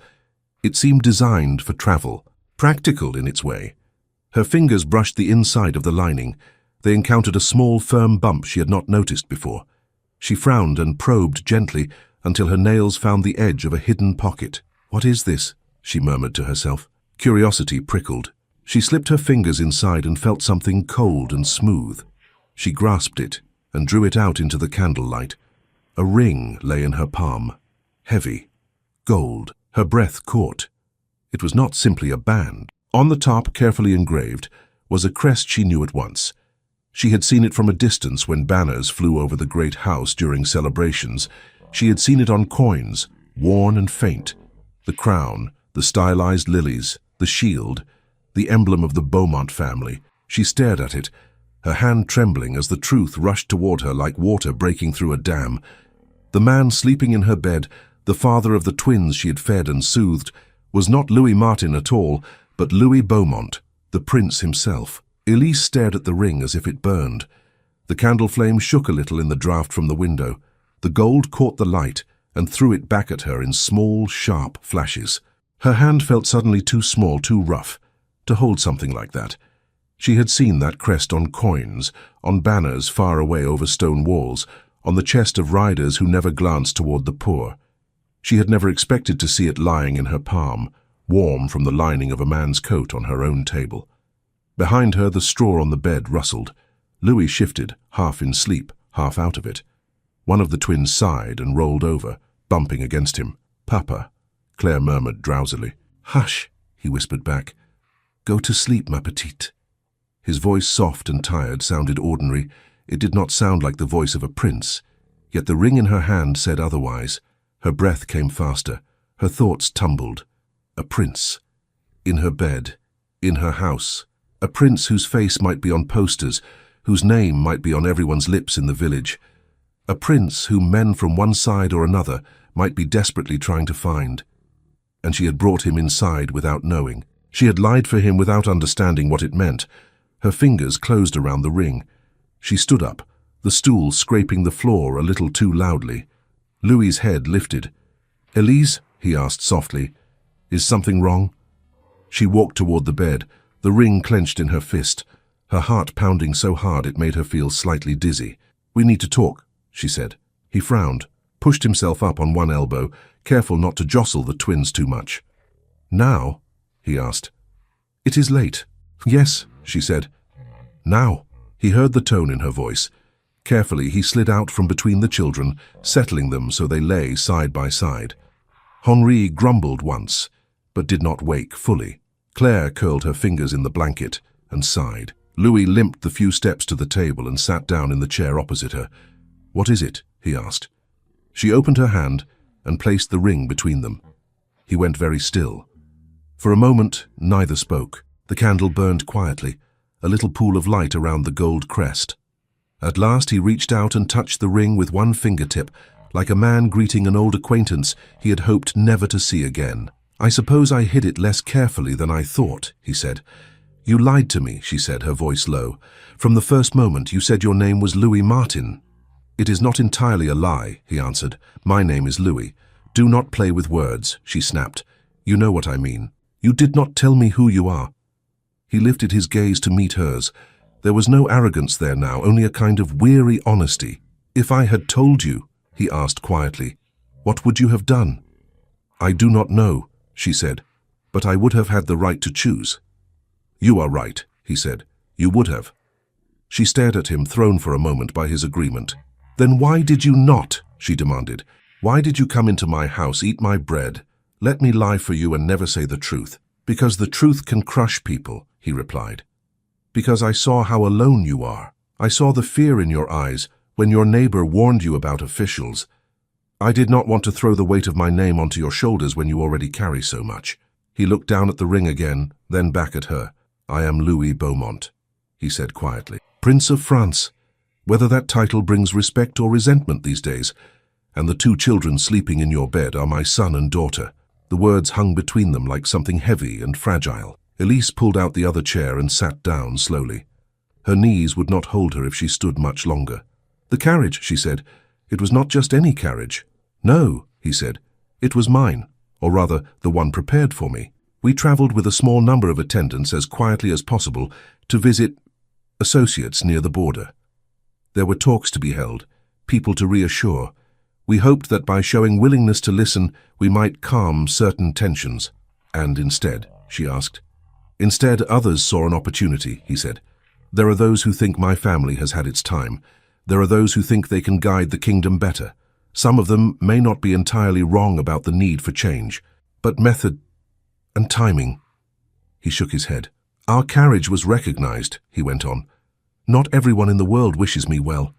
It seemed designed for travel, practical in its way. Her fingers brushed the inside of the lining. They encountered a small, firm bump she had not noticed before. She frowned and probed gently until her nails found the edge of a hidden pocket. "What is this?" she murmured to herself. Curiosity prickled. She slipped her fingers inside and felt something cold and smooth. She grasped it and drew it out into the candlelight. A ring lay in her palm, heavy, gold. Her breath caught. It was not simply a band. On the top, carefully engraved, was a crest she knew at once. She had seen it from a distance when banners flew over the great house during celebrations. She had seen it on coins, worn and faint. The crown, the stylized lilies, the shield, the emblem of the Beaumont family. She stared at it, her hand trembling as the truth rushed toward her like water breaking through a dam. The man sleeping in her bed, the father of the twins she had fed and soothed, was not Louis Martin at all, but Louis Beaumont, the prince himself. Elise stared at the ring as if it burned. The candle flame shook a little in the draught from the window. The gold caught the light and threw it back at her in small, sharp flashes. Her hand felt suddenly too small, too rough, to hold something like that. She had seen that crest on coins, on banners far away over stone walls, on the chest of riders who never glanced toward the poor. She had never expected to see it lying in her palm, warm from the lining of a man's coat on her own table. Behind her, the straw on the bed rustled. Louis shifted, half in sleep, half out of it. One of the twins sighed and rolled over, bumping against him. "Papa," Claire murmured drowsily. "Hush," he whispered back. "Go to sleep, ma petite." His voice, soft and tired, sounded ordinary. It did not sound like the voice of a prince. Yet the ring in her hand said otherwise. Her breath came faster. Her thoughts tumbled. A prince. In her bed. In her house. A prince whose face might be on posters, whose name might be on everyone's lips in the village. A prince whom men from one side or another might be desperately trying to find. And she had brought him inside without knowing. She had lied for him without understanding what it meant. Her fingers closed around the ring. She stood up, the stool scraping the floor a little too loudly. Louis's head lifted. "Elise," he asked softly, "is something wrong?" She walked toward the bed, the ring clenched in her fist, her heart pounding so hard it made her feel slightly dizzy. "We need to talk," she said. He frowned, pushed himself up on one elbow, careful not to jostle the twins too much. "Now?" he asked. "It is late." "Yes," she said. "Now." He heard the tone in her voice. Carefully, he slid out from between the children, settling them so they lay side by side. Henri grumbled once, but did not wake fully. Claire curled her fingers in the blanket and sighed. Louis limped the few steps to the table and sat down in the chair opposite her. "What is it?" he asked. She opened her hand and placed the ring between them. He went very still. For a moment, neither spoke. The candle burned quietly, a little pool of light around the gold crest. At last he reached out and touched the ring with one fingertip, like a man greeting an old acquaintance he had hoped never to see again. "I suppose I hid it less carefully than I thought," he said. "You lied to me," she said, her voice low. "From the first moment you said your name was Louis Martin." "It is not entirely a lie," he answered. "My name is Louis." "Do not play with words," she snapped. "You know what I mean. You did not tell me who you are." He lifted his gaze to meet hers. There was no arrogance there now, only a kind of weary honesty. "If I had told you," he asked quietly, "what would you have done?" "I do not know," she said, "but I would have had the right to choose." "You are right," he said. "You would have." She stared at him, thrown for a moment by his agreement. "Then why did you not?" she demanded. "Why did you come into my house, eat my bread, let me lie for you and never say the truth?" "Because the truth can crush people," he replied. "Because I saw how alone you are. I saw the fear in your eyes when your neighbor warned you about officials. I did not want to throw the weight of my name onto your shoulders when you already carry so much." He looked down at the ring again, then back at her. "I am Louis Beaumont," he said quietly. "Prince of France, whether that title brings respect or resentment these days, and the two children sleeping in your bed are my son and daughter." The words hung between them like something heavy and fragile. Elise pulled out the other chair and sat down slowly. Her knees would not hold her if she stood much longer. "The carriage," she said. "It was not just any carriage." "No," he said. "It was mine, or rather, the one prepared for me. We travelled with a small number of attendants as quietly as possible to visit associates near the border. There were talks to be held, people to reassure. We hoped that by showing willingness to listen, we might calm certain tensions." "And instead?" she asked. "Instead, others saw an opportunity," he said. "There are those who think my family has had its time. There are those who think they can guide the kingdom better. Some of them may not be entirely wrong about the need for change, but method and timing." He shook his head. "Our carriage was recognized," he went on. "Not everyone in the world wishes me well.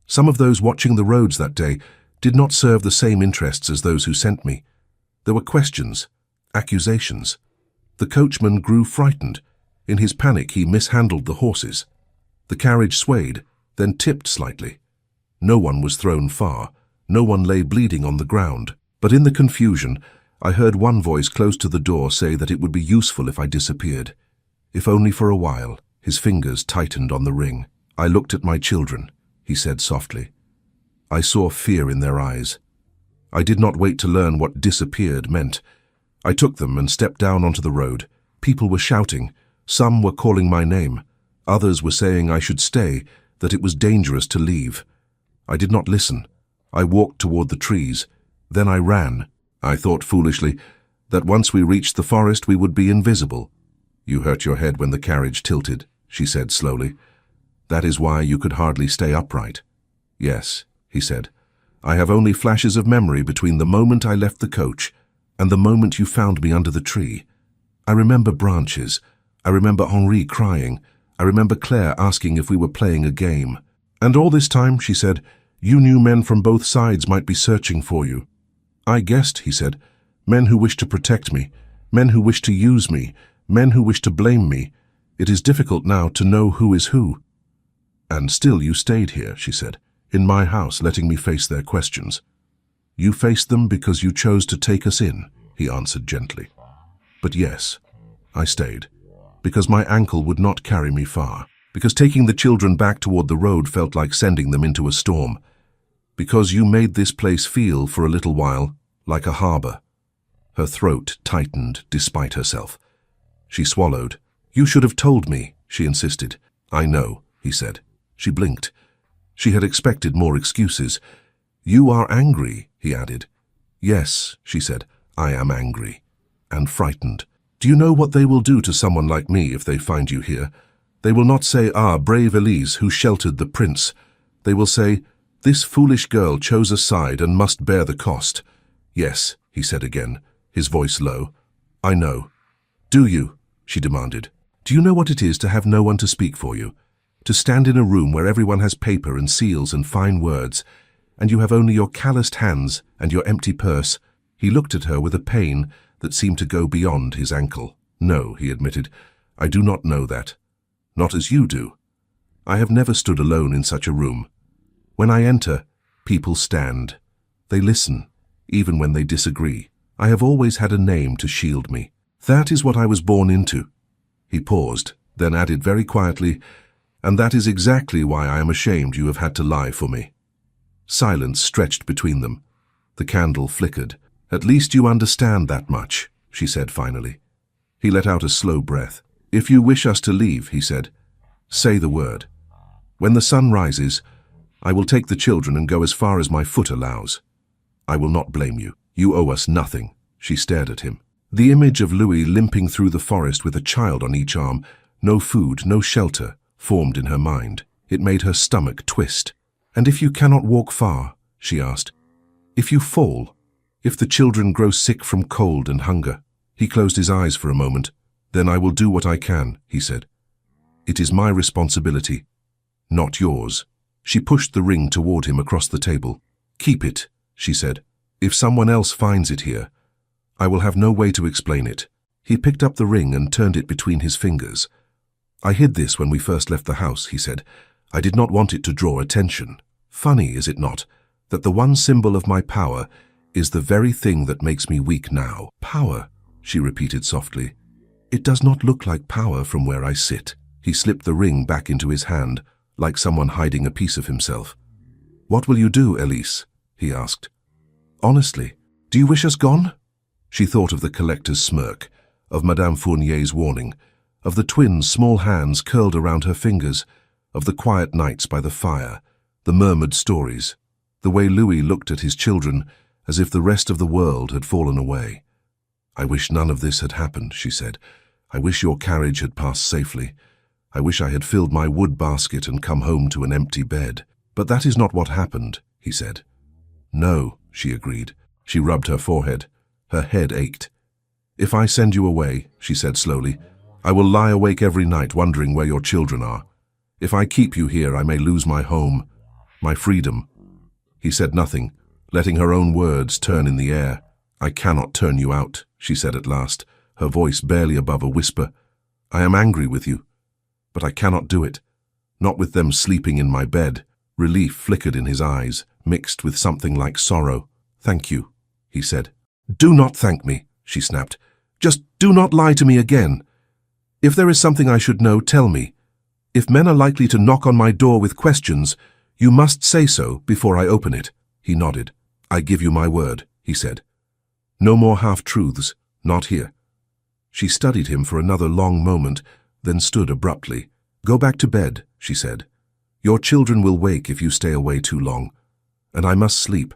Some of those watching the roads that day did not serve the same interests as those who sent me. There were questions, accusations. The coachman grew frightened. In his panic, he mishandled the horses. The carriage swayed, then tipped slightly. No one was thrown far. No one lay bleeding on the ground. But in the confusion, I heard one voice close to the door say that it would be useful if I disappeared. If only for a while." His fingers tightened on the ring. "I looked at my children," he said softly. "I saw fear in their eyes. I did not wait to learn what disappeared meant. I took them and stepped down onto the road. People were shouting. Some were calling my name. Others were saying I should stay, that it was dangerous to leave. I did not listen. I walked toward the trees. Then I ran. I thought foolishly that once we reached the forest we would be invisible." "You hurt your head when the carriage tilted," she said slowly. "That is why you could hardly stay upright." "Yes," he said. "I have only flashes of memory between the moment I left the coach and the moment you found me under the tree. I remember branches. I remember Henri crying. I remember Claire asking if we were playing a game. And all this time," she said, "you knew men from both sides might be searching for you." "I guessed," he said, "men who wish to protect me, men who wish to use me, men who wish to blame me. It is difficult now to know who is who." "And still you stayed here," she said, "in my house, letting me face their questions." "You faced them because you chose to take us in," he answered gently. "But yes, I stayed, because my ankle would not carry me far, because taking the children back toward the road felt like sending them into a storm, because you made this place feel, for a little while, like a harbor." Her throat tightened despite herself. She swallowed. "You should have told me," she insisted. "I know," he said. She blinked. She had expected more excuses. "You are angry," he added. "Yes," she said, "I am angry and frightened. Do you know what they will do to someone like me if they find you here? They will not say, 'Ah, brave Elise, who sheltered the prince.' They will say, 'This foolish girl chose a side and must bear the cost.'" "Yes," he said again, his voice low. "I know." "Do you?" she demanded. "Do you know what it is to have no one to speak for you? To stand in a room where everyone has paper and seals and fine words, and you have only your calloused hands and your empty purse?" He looked at her with a pain that seemed to go beyond his ankle. "No," he admitted, "I do not know that. Not as you do. I have never stood alone in such a room. When I enter, people stand. They listen, even when they disagree. I have always had a name to shield me. That is what I was born into." He paused, then added very quietly, "And that is exactly why I am ashamed you have had to lie for me." Silence stretched between them. The candle flickered. "At least you understand that much," she said finally. He let out a slow breath. "If you wish us to leave," he said, "say the word. When the sun rises, I will take the children and go as far as my foot allows. I will not blame you. You owe us nothing." She stared at him. The image of Louis limping through the forest with a child on each arm, no food, no shelter, formed in her mind. It made her stomach twist. "And if you cannot walk far," she asked, "if you fall, if the children grow sick from cold and hunger?" He closed his eyes for a moment. "Then I will do what I can," he said. "It is my responsibility, not yours." She pushed the ring toward him across the table. "Keep it," she said. "If someone else finds it here, I will have no way to explain it." He picked up the ring and turned it between his fingers. "I hid this when we first left the house," he said. "I did not want it to draw attention. Funny, is it not, that the one symbol of my power is the very thing that makes me weak now. Power, she repeated softly. It does not look like power from where I sit. He slipped the ring back into his hand, like someone hiding a piece of himself. What will you do, Elise? He asked. Honestly, do you wish us gone? She thought of the collector's smirk, of Madame Fournier's warning, of the twins' small hands curled around her fingers, of the quiet nights by the fire, the murmured stories, the way Louis looked at his children as if the rest of the world had fallen away. I wish none of this had happened, she said. I wish your carriage had passed safely. I wish I had filled my wood basket and come home to an empty bed. But that is not what happened, he said. No, she agreed. She rubbed her forehead. Her head ached. If I send you away, she said slowly, I will lie awake every night wondering where your children are. If I keep you here, I may lose my home, my freedom. He said nothing, letting her own words turn in the air. I cannot turn you out, she said at last, her voice barely above a whisper. I am angry with you, but I cannot do it. Not with them sleeping in my bed. Relief flickered in his eyes, mixed with something like sorrow. Thank you, he said. Do not thank me, she snapped. Just do not lie to me again. If there is something I should know, tell me. If men are likely to knock on my door with questions, you must say so before I open it. He nodded. I give you my word, he said. No more half-truths, not here. She studied him for another long moment, then stood abruptly. Go back to bed, she said. Your children will wake if you stay away too long. And I must sleep,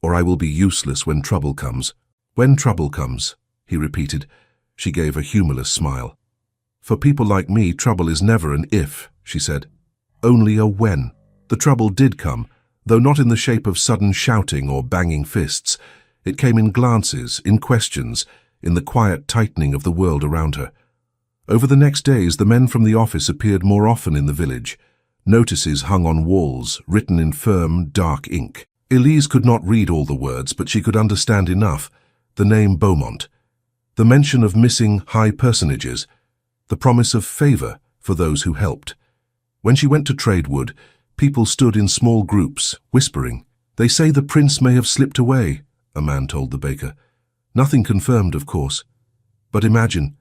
or I will be useless when trouble comes. When trouble comes, he repeated. She gave a humorless smile. For people like me, trouble is never an if, she said. Only a when. The trouble did come, though not in the shape of sudden shouting or banging fists. It came in glances, in questions, in the quiet tightening of the world around her. Over the next days, the men from the office appeared more often in the village. Notices hung on walls, written in firm, dark ink. Elise could not read all the words, but she could understand enough. The name Beaumont, the mention of missing high personages, the promise of favor for those who helped. When she went to trade wood, people stood in small groups, whispering. They say the prince may have slipped away, a man told the baker. Nothing confirmed, of course. But imagine,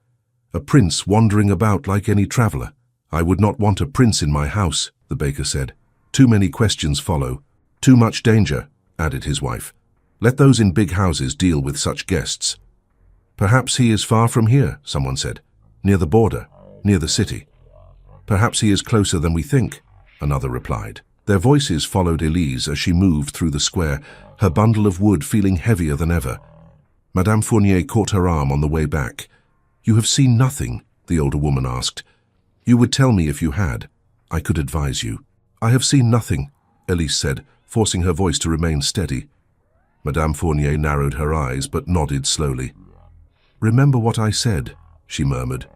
a prince wandering about like any traveler. I would not want a prince in my house, the baker said. Too many questions follow. Too much danger, added his wife. Let those in big houses deal with such guests. Perhaps he is far from here, someone said. Near the border, near the city. Perhaps he is closer than we think, another replied. Their voices followed Elise as she moved through the square, her bundle of wood feeling heavier than ever. Madame Fournier caught her arm on the way back. You have seen nothing, the older woman asked. You would tell me if you had. I could advise you. I have seen nothing, Elise said, forcing her voice to remain steady. Madame Fournier narrowed her eyes but nodded slowly. Remember what I said, she murmured.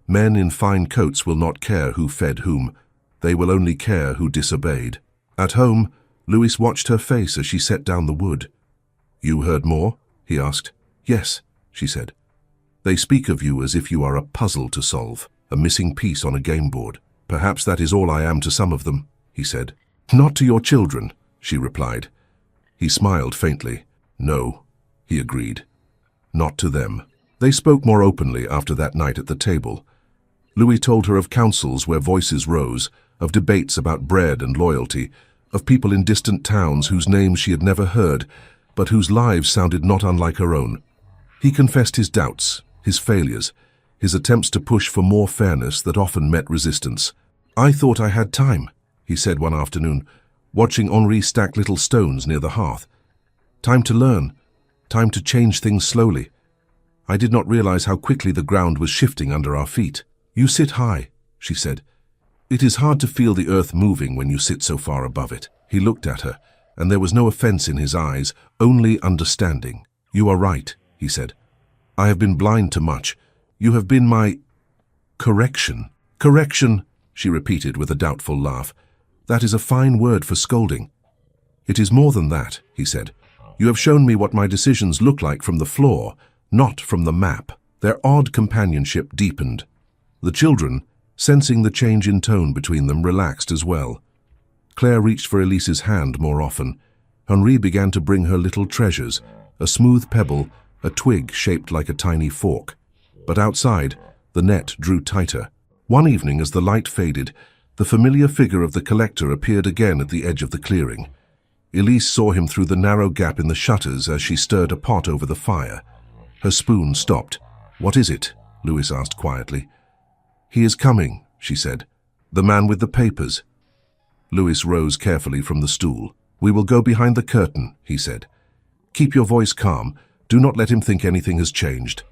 Men in fine coats will not care who fed whom. They will only care who disobeyed. At home, Louis watched her face as she set down the wood. You heard more? He asked. Yes, she said. They speak of you as if you are a puzzle to solve, a missing piece on a game board. Perhaps that is all I am to some of them, he said. Not to your children, she replied. He smiled faintly. No, he agreed. Not to them. They spoke more openly after that night at the table. Louis told her of councils where voices rose, of debates about bread and loyalty, of people in distant towns whose names she had never heard, but whose lives sounded not unlike her own. He confessed his doubts, his failures, his attempts to push for more fairness that often met resistance. I thought I had time, he said one afternoon, watching Henri stack little stones near the hearth. Time to learn, time to change things slowly. I did not realize how quickly the ground was shifting under our feet. You sit high, she said. It is hard to feel the earth moving when you sit so far above it. He looked at her, and there was no offense in his eyes, only understanding. You are right, he said. I have been blind to much. You have been my correction. Correction, she repeated with a doubtful laugh. That is a fine word for scolding. It is more than that, he said. You have shown me what my decisions look like from the floor, not from the map. Their odd companionship deepened. The children, sensing the change in tone between them, relaxed as well. Claire reached for Elise's hand more often. Henri began to bring her little treasures, a smooth pebble, a twig shaped like a tiny fork. But outside, the net drew tighter. One evening, as the light faded, the familiar figure of the collector appeared again at the edge of the clearing. Elise saw him through the narrow gap in the shutters as she stirred a pot over the fire. Her spoon stopped. "What is it?" Louis asked quietly. "He is coming," she said. "The man with the papers." Louis rose carefully from the stool. "We will go behind the curtain," he said. "Keep your voice calm. Do not let him think anything has changed."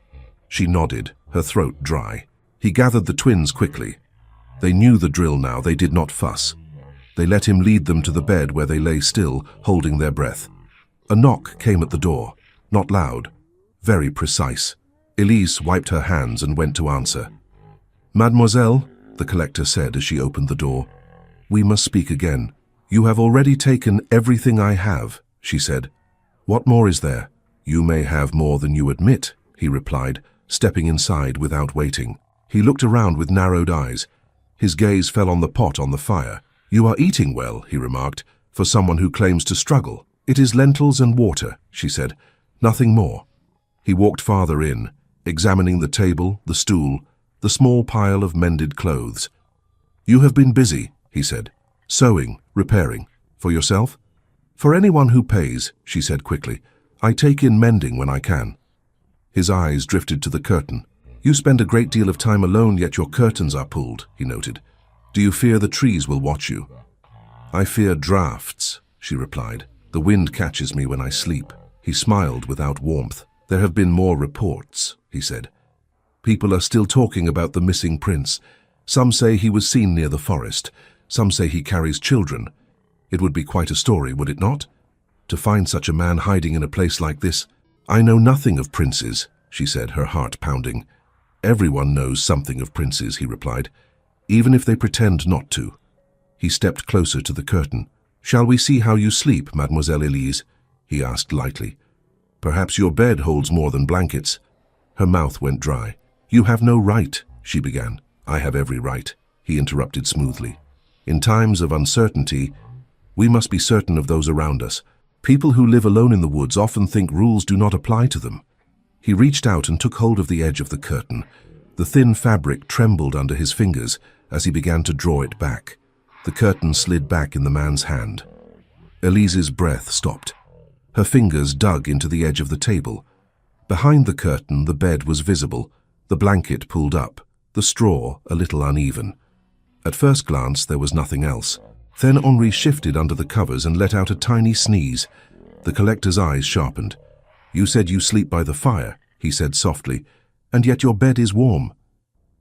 She nodded, her throat dry. He gathered the twins quickly. They knew the drill now. They did not fuss. They let him lead them to the bed where they lay still, holding their breath. A knock came at the door. Not loud. Very precise. Elise wiped her hands and went to answer. "Mademoiselle," the collector said as she opened the door, "we must speak again." "You have already taken everything I have," she said. "What more is there?" "You may have more than you admit," he replied, stepping inside without waiting. He looked around with narrowed eyes. His gaze fell on the pot on the fire. "You are eating well," he remarked, "for someone who claims to struggle." "It is lentils and water," she said. "Nothing more." He walked farther in, examining the table, the stool, the small pile of mended clothes. "You have been busy," he said. "Sewing, repairing. For yourself?" "For anyone who pays," she said quickly. "I take in mending when I can." His eyes drifted to the curtain. "You spend a great deal of time alone, yet your curtains are pulled," he noted. "Do you fear the trees will watch you?" "I fear drafts," she replied. "The wind catches me when I sleep." He smiled without warmth. "There have been more reports," he said. "People are still talking about the missing prince. Some say he was seen near the forest. Some say he carries children. It would be quite a story, would it not? To find such a man hiding in a place like this." "I know nothing of princes," she said, her heart pounding. "Everyone knows something of princes," he replied, "even if they pretend not to." He stepped closer to the curtain. "Shall we see how you sleep, Mademoiselle Elise?" he asked lightly. "Perhaps your bed holds more than blankets." Her mouth went dry. "You have no right," she began. "I have every right," he interrupted smoothly. "In times of uncertainty, we must be certain of those around us. People who live alone in the woods often think rules do not apply to them." He reached out and took hold of the edge of the curtain. The thin fabric trembled under his fingers as he began to draw it back. The curtain slid back in the man's hand. Elise's breath stopped. Her fingers dug into the edge of the table. Behind the curtain, the bed was visible, the blanket pulled up, the straw a little uneven. At first glance, there was nothing else. Then Henri shifted under the covers and let out a tiny sneeze. The collector's eyes sharpened. "You said you sleep by the fire," he said softly, "and yet your bed is warm."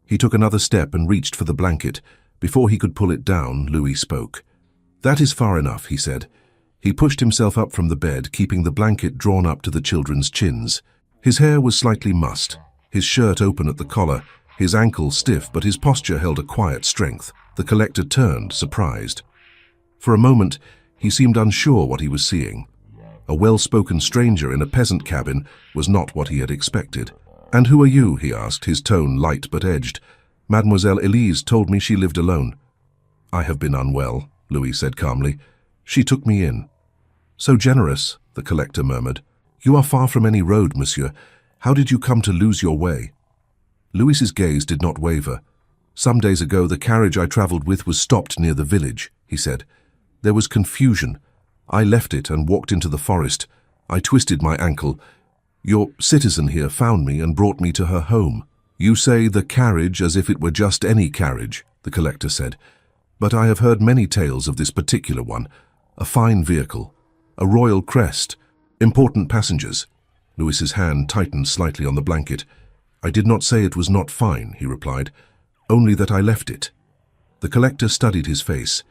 He took another step and reached for the blanket. Before he could pull it down, Louis spoke. "That is far enough," he said. He pushed himself up from the bed, keeping the blanket drawn up to the children's chins. His hair was slightly mussed, his shirt open at the collar, his ankles stiff, but his posture held a quiet strength. The collector turned, surprised. For a moment, he seemed unsure what he was seeing. A well-spoken stranger in a peasant cabin was not what he had expected. "And who are you?" he asked, his tone light but edged. "Mademoiselle Elise told me she lived alone." "I have been unwell," Louis said calmly. "She took me in." "So generous," the collector murmured. "You are far from any road, monsieur. How did you come to lose your way?" Louis's gaze did not waver. "Some days ago, the carriage I traveled with was stopped near the village," he said. "There was confusion. I left it and walked into the forest. I twisted my ankle. Your citizen here found me and brought me to her home." "You say the carriage as if it were just any carriage," the collector said. "But I have heard many tales of this particular one. A fine vehicle, a royal crest, important passengers." Louis's hand tightened slightly on the blanket. "I did not say it was not fine," he replied, "only that I left it." The collector studied his face.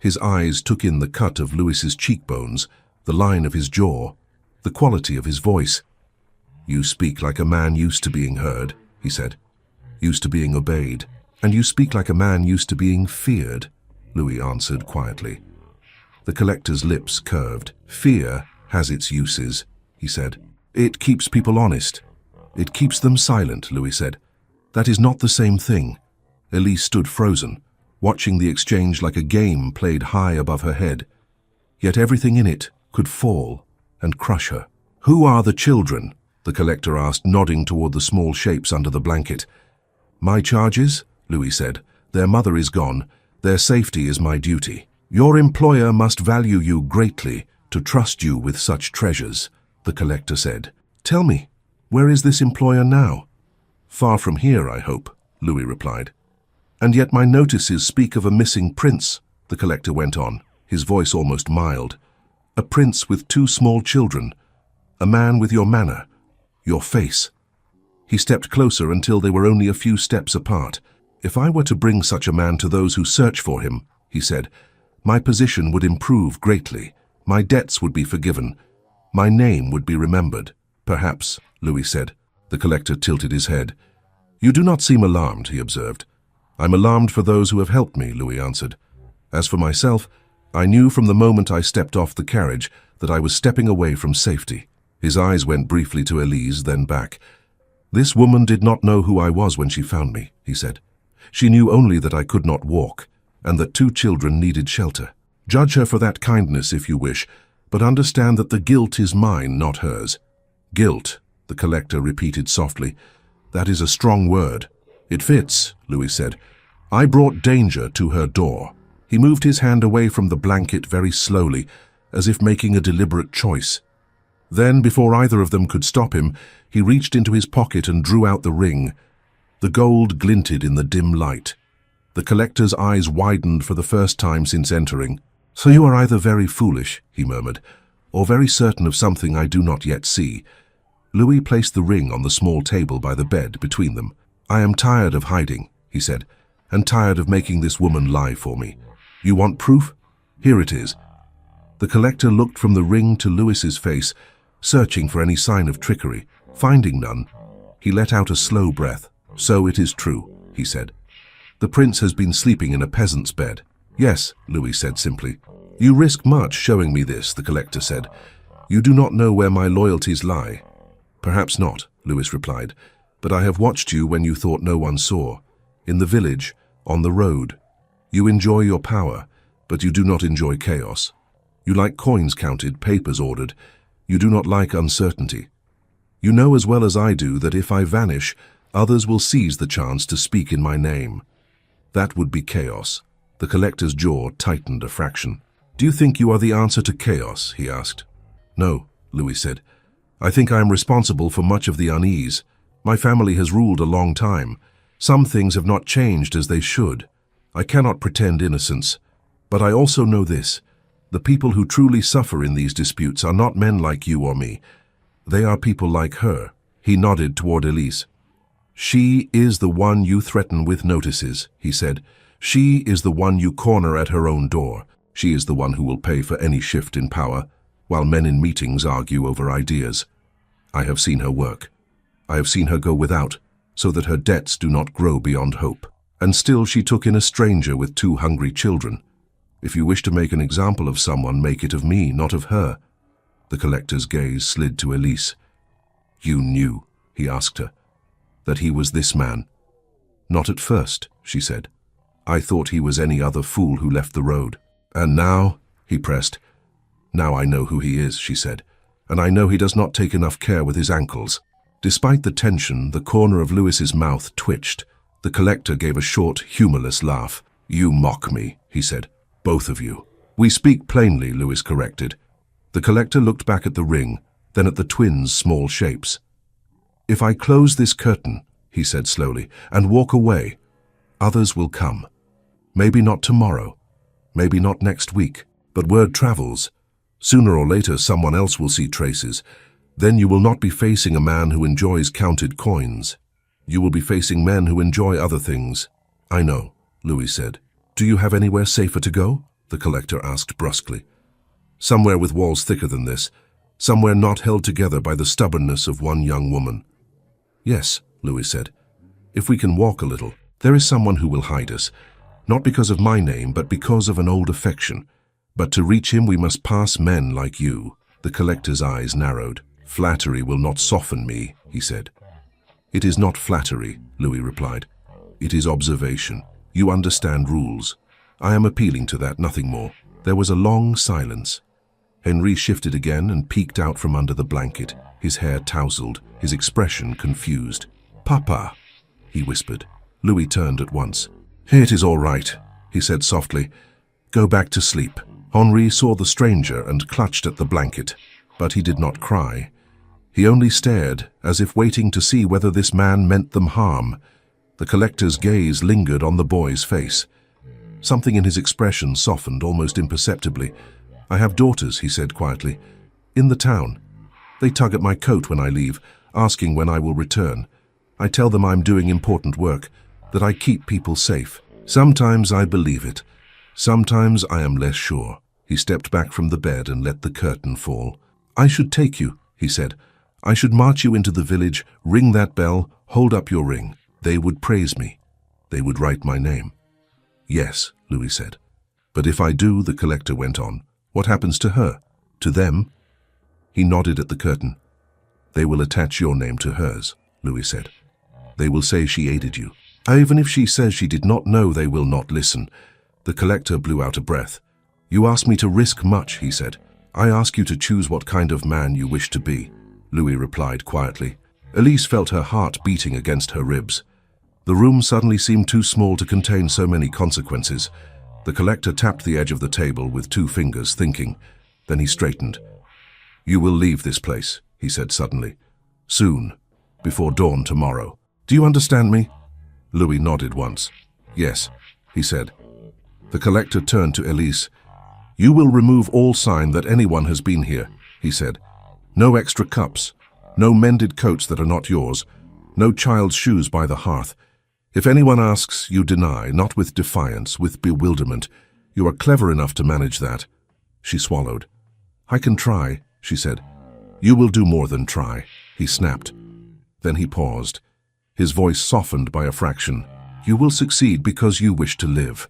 His eyes took in the cut of Louis's cheekbones, the line of his jaw, the quality of his voice. "You speak like a man used to being heard," he said, "used to being obeyed. And you speak like a man used to being feared," Louis answered quietly. The collector's lips curved. "Fear has its uses," he said. "It keeps people honest. It keeps them silent," Louis said. "That is not the same thing." Elise stood frozen, watching the exchange like a game played high above her head. Yet everything in it could fall and crush her. "Who are the children?" the collector asked, nodding toward the small shapes under the blanket. "My charges?" Louis said. "Their mother is gone. Their safety is my duty. Your employer must value you greatly to trust you with such treasures," the collector said. "Tell me, where is this employer now?" "Far from here, I hope," Louis replied. "And yet my notices speak of a missing prince," the collector went on, his voice almost mild. "A prince with 2 small children. A man with your manner, your face." He stepped closer until they were only a few steps apart. "If I were to bring such a man to those who search for him," he said, "my position would improve greatly. My debts would be forgiven. My name would be remembered." "Perhaps," Louis said. The collector tilted his head. "You do not seem alarmed," he observed. "I'm alarmed for those who have helped me," Louis answered. "As for myself, I knew from the moment I stepped off the carriage that I was stepping away from safety." His eyes went briefly to Elise, then back. "This woman did not know who I was when she found me," he said. "She knew only that I could not walk, and that 2 children needed shelter. Judge her for that kindness if you wish, but understand that the guilt is mine, not hers." "Guilt," the collector repeated softly. "That is a strong word." "It fits," Louis said. "I brought danger to her door." He moved his hand away from the blanket very slowly, as if making a deliberate choice. Then, before either of them could stop him, he reached into his pocket and drew out the ring. The gold glinted in the dim light. The collector's eyes widened for the first time since entering. "So you are either very foolish," he murmured, "or very certain of something I do not yet see." Louis placed the ring on the small table by the bed between them. "I am tired of hiding," he said, "and tired of making this woman lie for me. You want proof? Here it is." The collector looked from the ring to Louis's face, searching for any sign of trickery. Finding none, he let out a slow breath. "So it is true," he said. "The prince has been sleeping in a peasant's bed." "Yes," Louis said simply. "You risk much showing me this," the collector said. "You do not know where my loyalties lie." "Perhaps not," Louis replied, "but I have watched you when you thought no one saw. In the village, on the road. You enjoy your power, but you do not enjoy chaos. You like coins counted, papers ordered. You do not like uncertainty. You know as well as I do that if I vanish, others will seize the chance to speak in my name. That would be chaos." The collector's jaw tightened a fraction. "Do you think you are the answer to chaos?" he asked. "No," Louis said. "I think I am responsible for much of the unease. My family has ruled a long time. Some things have not changed as they should. I cannot pretend innocence. But I also know this. The people who truly suffer in these disputes are not men like you or me. They are people like her." He nodded toward Elise. "She is the one you threaten with notices," he said. "She is the one you corner at her own door. She is the one who will pay for any shift in power, while men in meetings argue over ideas. I have seen her work. I have seen her go without, so that her debts do not grow beyond hope. And still she took in a stranger with 2 hungry children. If you wish to make an example of someone, make it of me, not of her." The collector's gaze slid to Elise. "You knew," he asked her, "that he was this man?" "Not at first," she said. "I thought he was any other fool who left the road." "And now?" he pressed. "Now I know who he is," she said, "and I know he does not take enough care with his ankles." Despite the tension, the corner of Louis's mouth twitched. The collector gave a short, humorless laugh. "You mock me," he said. "Both of you." "We speak plainly," Louis corrected. The collector looked back at the ring, then at the twins' small shapes. "If I close this curtain," he said slowly, "and walk away, others will come. Maybe not tomorrow, maybe not next week, but word travels. Sooner or later someone else will see traces. Then you will not be facing a man who enjoys counted coins. You will be facing men who enjoy other things." "I know," Louis said. "Do you have anywhere safer to go?" the collector asked brusquely. "Somewhere with walls thicker than this. Somewhere not held together by the stubbornness of one young woman." "Yes," Louis said. "If we can walk a little, there is someone who will hide us. Not because of my name, but because of an old affection. But to reach him we must pass men like you." The collector's eyes narrowed. "Flattery will not soften me," he said. "It is not flattery," Louis replied. "It is observation. You understand rules. I am appealing to that, nothing more." There was a long silence. Henri shifted again and peeked out from under the blanket, his hair tousled, his expression confused. "Papa," he whispered. Louis turned at once. "It is all right," he said softly. "Go back to sleep." Henri saw the stranger and clutched at the blanket, but he did not cry. He only stared, as if waiting to see whether this man meant them harm. The collector's gaze lingered on the boy's face. Something in his expression softened almost imperceptibly. "I have daughters," he said quietly, "in the town. They tug at my coat when I leave, asking when I will return. I tell them I'm doing important work, that I keep people safe. Sometimes I believe it. Sometimes I am less sure." He stepped back from the bed and let the curtain fall. "I should take you," he said. "I should march you into the village, ring that bell, hold up your ring. They would praise me. They would write my name." "Yes," Louis said. "But if I do," the collector went on, "what happens to her? To them?" He nodded at the curtain. "They will attach your name to hers," Louis said. "They will say she aided you. Even if she says she did not know, they will not listen." The collector blew out a breath. "You ask me to risk much," he said. "I ask you to choose what kind of man you wish to be," Louis replied quietly. Elise felt her heart beating against her ribs. The room suddenly seemed too small to contain so many consequences. The collector tapped the edge of the table with 2 fingers, thinking. Then he straightened. "You will leave this place," he said suddenly. "Soon, before dawn tomorrow. Do you understand me?" Louis nodded once. "Yes," he said. The collector turned to Elise. "You will remove all sign that anyone has been here," he said. "No extra cups, no mended coats that are not yours, no child's shoes by the hearth. If anyone asks, you deny, not with defiance, with bewilderment. You are clever enough to manage that." She swallowed. "I can try," she said. "You will do more than try," he snapped. Then he paused, his voice softened by a fraction. "You will succeed because you wish to live."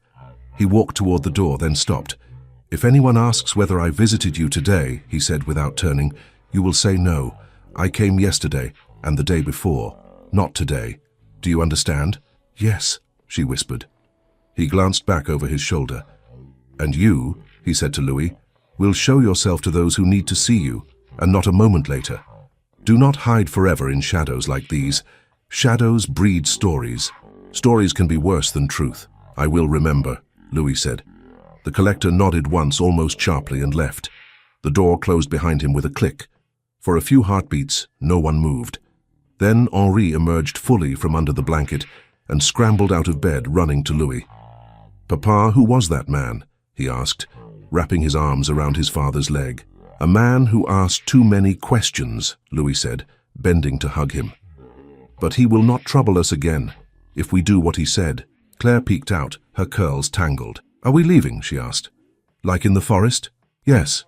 He walked toward the door, then stopped. "If anyone asks whether I visited you today," he said without turning, "you will say no. I came yesterday and the day before, not today. Do you understand?" "Yes," she whispered. He glanced back over his shoulder. "And you," he said to Louis, "will show yourself to those who need to see you, and not a moment later. Do not hide forever in shadows like these. Shadows breed stories. Stories can be worse than truth." "I will remember," Louis said. The collector nodded once almost sharply and left. The door closed behind him with a click. For a few heartbeats, no one moved. Then Henri emerged fully from under the blanket and scrambled out of bed, running to Louis. "Papa, who was that man?" he asked, wrapping his arms around his father's leg. "A man who asked too many questions," Louis said, bending to hug him. "But he will not trouble us again, if we do what he said." Claire peeked out, her curls tangled. "Are we leaving?" she asked. "Like in the forest?" "Yes,"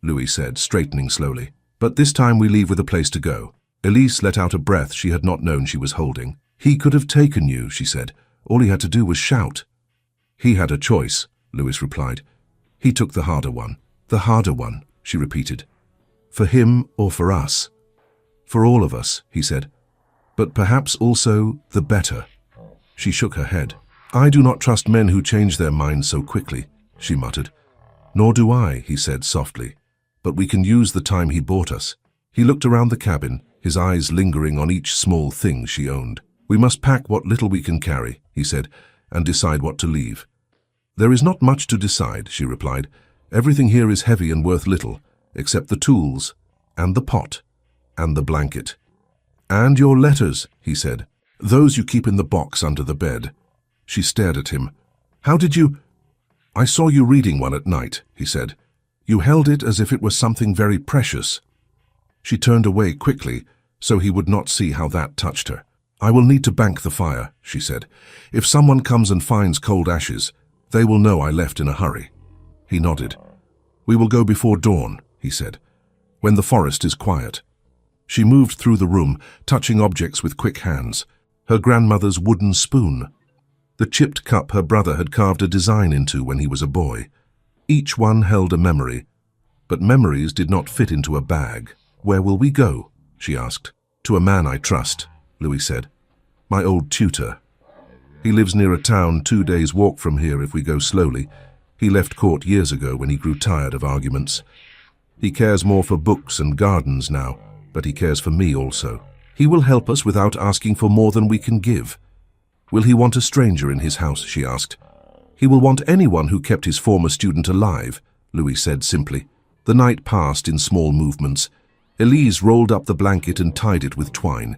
Louis said, straightening slowly. "But this time we leave with a place to go." Elise let out a breath she had not known she was holding. "He could have taken you," she said. "All he had to do was shout." "He had a choice," Louis replied. "He took the harder one." "The harder one," she repeated. "For him or for us?" "For all of us," he said. "But perhaps also the better." She shook her head. "I do not trust men who change their minds so quickly," she muttered. "Nor do I," he said softly. "But we can use the time he bought us." He looked around the cabin, his eyes lingering on each small thing she owned. "We must pack what little we can carry," he said, "and decide what to leave." "There is not much to decide," she replied. "Everything here is heavy and worth little, except the tools, and the pot, and the blanket." "And your letters," he said. "Those you keep in the box under the bed." She stared at him. "How did you—" "I saw you reading one at night," he said. "You held it as if it was something very precious." She turned away quickly, so he would not see how that touched her. "I will need to bank the fire," she said. "If someone comes and finds cold ashes, they will know I left in a hurry." He nodded. "We will go before dawn," he said, "when the forest is quiet." She moved through the room, touching objects with quick hands. Her grandmother's wooden spoon. The chipped cup her brother had carved a design into when he was a boy. Each one held a memory, but memories did not fit into a bag. "Where will we go?" she asked. "To a man I trust," Louis said. "My old tutor. He lives near a town 2 days' walk from here if we go slowly. He left court years ago when he grew tired of arguments." He cares more for books and gardens now, but he cares for me also. He will help us without asking for more than we can give. Will he want a stranger in his house, she asked. He will want anyone who kept his former student alive, Louis said simply. The night passed in small movements. Elise rolled up the blanket and tied it with twine.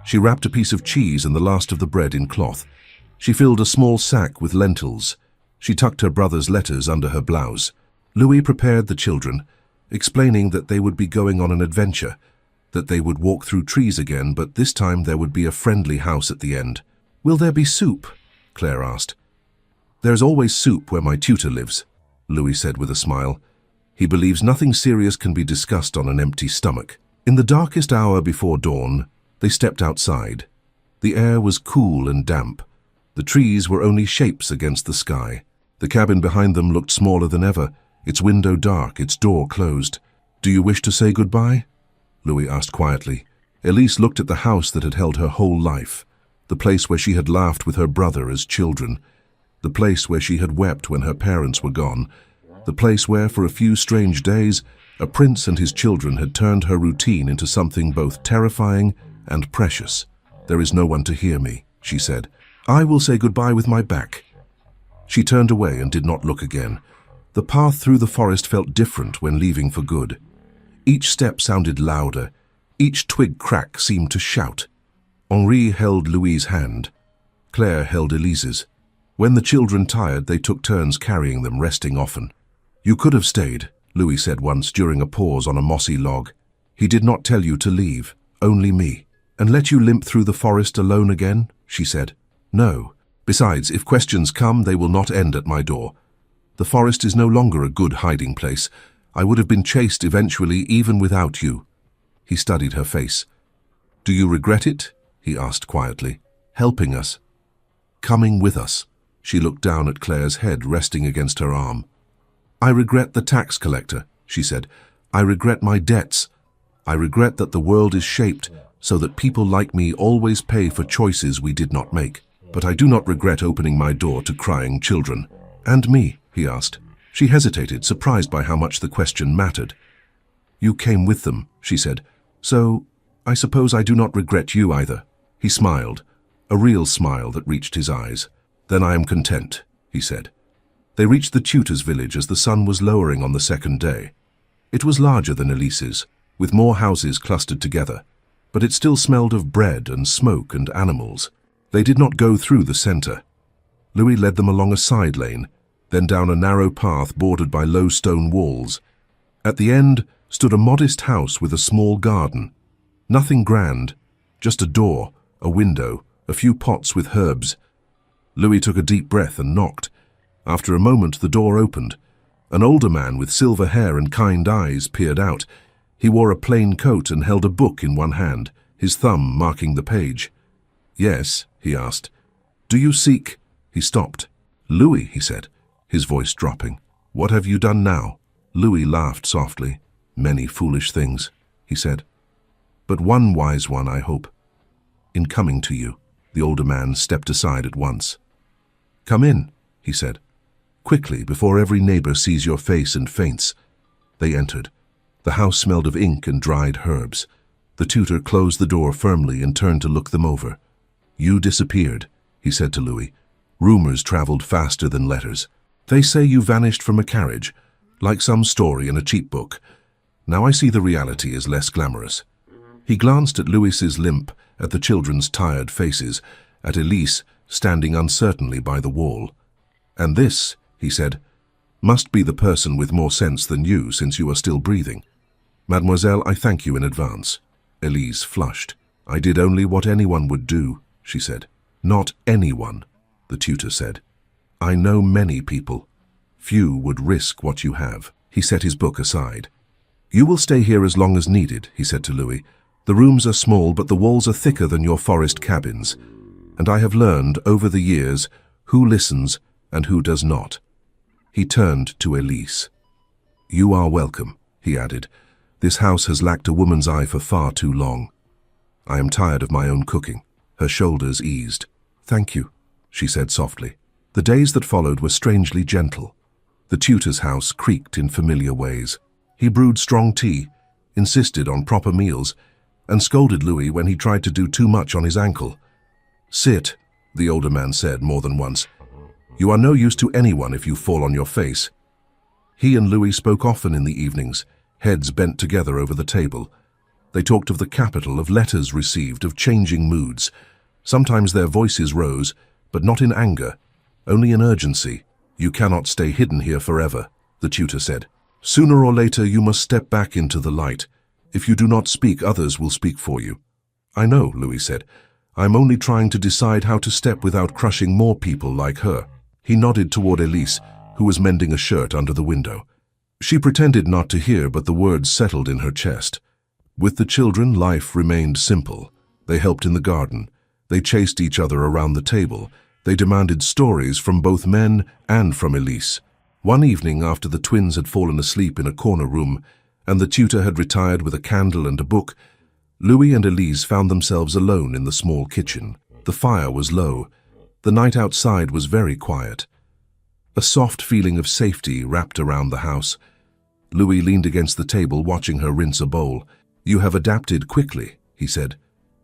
She wrapped a piece of cheese and the last of the bread in cloth. She filled a small sack with lentils. She tucked her brother's letters under her blouse. Louis prepared the children, explaining that they would be going on an adventure, that they would walk through trees again, but this time there would be a friendly house at the end. Will there be soup? Claire asked. There's always soup where my tutor lives, Louis said with a smile. He believes nothing serious can be discussed on an empty stomach. In the darkest hour before dawn, they stepped outside. The air was cool and damp. The trees were only shapes against the sky. The cabin behind them looked smaller than ever, its window dark, its door closed. Do you wish to say goodbye? Louis asked quietly. Elise looked at the house that had held her whole life, the place where she had laughed with her brother as children, the place where she had wept when her parents were gone, the place where, for a few strange days, a prince and his children had turned her routine into something both terrifying and precious. There is no one to hear me, she said. I will say goodbye with my back. She turned away and did not look again. The path through the forest felt different when leaving for good. Each step sounded louder. Each twig crack seemed to shout. Henri held Louis's hand. Claire held Elise's. When the children tired, they took turns carrying them, resting often. You could have stayed, Louis said once during a pause on a mossy log. He did not tell you to leave, only me. And let you limp through the forest alone again, she said. No. Besides, if questions come, they will not end at my door. The forest is no longer a good hiding place. I would have been chased eventually, even without you. He studied her face. Do you regret it? He asked quietly. Helping us. Coming with us. She looked down at Claire's head resting against her arm. I regret the tax collector, she said. I regret my debts. I regret that the world is shaped so that people like me always pay for choices we did not make. But I do not regret opening my door to crying children. And me, he asked. She hesitated, surprised by how much the question mattered. You came with them, she said. So, I suppose I do not regret you either. He smiled, a real smile that reached his eyes. Then I am content, he said. They reached the tutor's village as the sun was lowering on the second day. It was larger than Elise's, with more houses clustered together, but it still smelled of bread and smoke and animals. They did not go through the center. Louis led them along a side lane, then down a narrow path bordered by low stone walls. At the end stood a modest house with a small garden. Nothing grand, just a door, a window, a few pots with herbs. Louis took a deep breath and knocked. After a moment, the door opened. An older man with silver hair and kind eyes peered out. He wore a plain coat and held a book in one hand, his thumb marking the page. Yes, he asked. Do you seek? He stopped. Louis, he said, his voice dropping. What have you done now? Louis laughed softly. Many foolish things, he said. But one wise one, I hope. In coming to you. The older man stepped aside at once. Come in, he said. Quickly, before every neighbor sees your face and faints. They entered. The house smelled of ink and dried herbs. The tutor closed the door firmly and turned to look them over. You disappeared, he said to Louis. Rumors traveled faster than letters. They say you vanished from a carriage, like some story in a cheap book. Now I see the reality is less glamorous. He glanced at Louis's limp, at the children's tired faces, at Elise standing uncertainly by the wall. And this, he said, must be the person with more sense than you, since you are still breathing. Mademoiselle, I thank you in advance. Elise flushed. I did only what anyone would do, she said. Not anyone, the tutor said. I know many people. Few would risk what you have. He set his book aside. You will stay here as long as needed, he said to Louis. The rooms are small, but the walls are thicker than your forest cabins. And I have learned over the years who listens and who does not. He turned to Elise. You are welcome, he added. This house has lacked a woman's eye for far too long. I am tired of my own cooking. Her shoulders eased. Thank you, she said softly. The days that followed were strangely gentle. The tutor's house creaked in familiar ways. He brewed strong tea, insisted on proper meals, and scolded Louis when he tried to do too much on his ankle. "Sit," the older man said more than once. "You are no use to anyone if you fall on your face." He and Louis spoke often in the evenings, heads bent together over the table. They talked of the capital, of letters received, of changing moods. Sometimes their voices rose, but not in anger, only in urgency. "You cannot stay hidden here forever," the tutor said. "Sooner or later you must step back into the light. If you do not speak, others will speak for you." "I know," Louis said. "I'm only trying to decide how to step without crushing more people like her." He nodded toward Elise, who was mending a shirt under the window. She pretended not to hear, but the words settled in her chest. With the children, life remained simple. They helped in the garden. They chased each other around the table. They demanded stories from both men and from Elise. One evening, after the twins had fallen asleep in a corner room, and the tutor had retired with a candle and a book, Louis and Elise found themselves alone in the small kitchen. The fire was low. The night outside was very quiet. A soft feeling of safety wrapped around the house. Louis leaned against the table, watching her rinse a bowl. "You have adapted quickly," he said.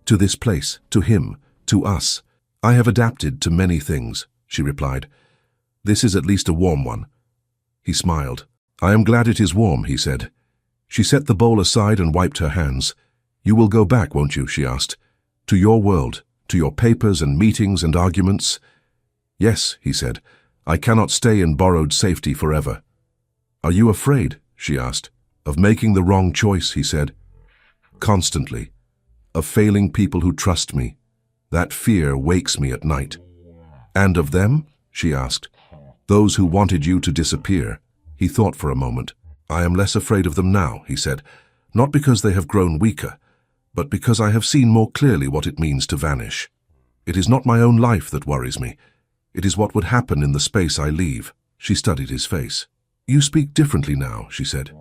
"To this place, to him, to us." "I have adapted to many things," she replied. "This is at least a warm one." He smiled. "I am glad it is warm," he said. She set the bowl aside and wiped her hands. "You will go back, won't you?" she asked. "To your world, to your papers and meetings and arguments?" "Yes," he said. "I cannot stay in borrowed safety forever." "Are you afraid?" she asked. "Of making the wrong choice," he said. "Constantly. Of failing people who trust me. That fear wakes me at night." "And of them?" she asked. "Those who wanted you to disappear." He thought for a moment. "I am less afraid of them now," he said. "Not because they have grown weaker, but because I have seen more clearly what it means to vanish. It is not my own life that worries me. It is what would happen in the space I leave." She studied his face. "You speak differently now," she said.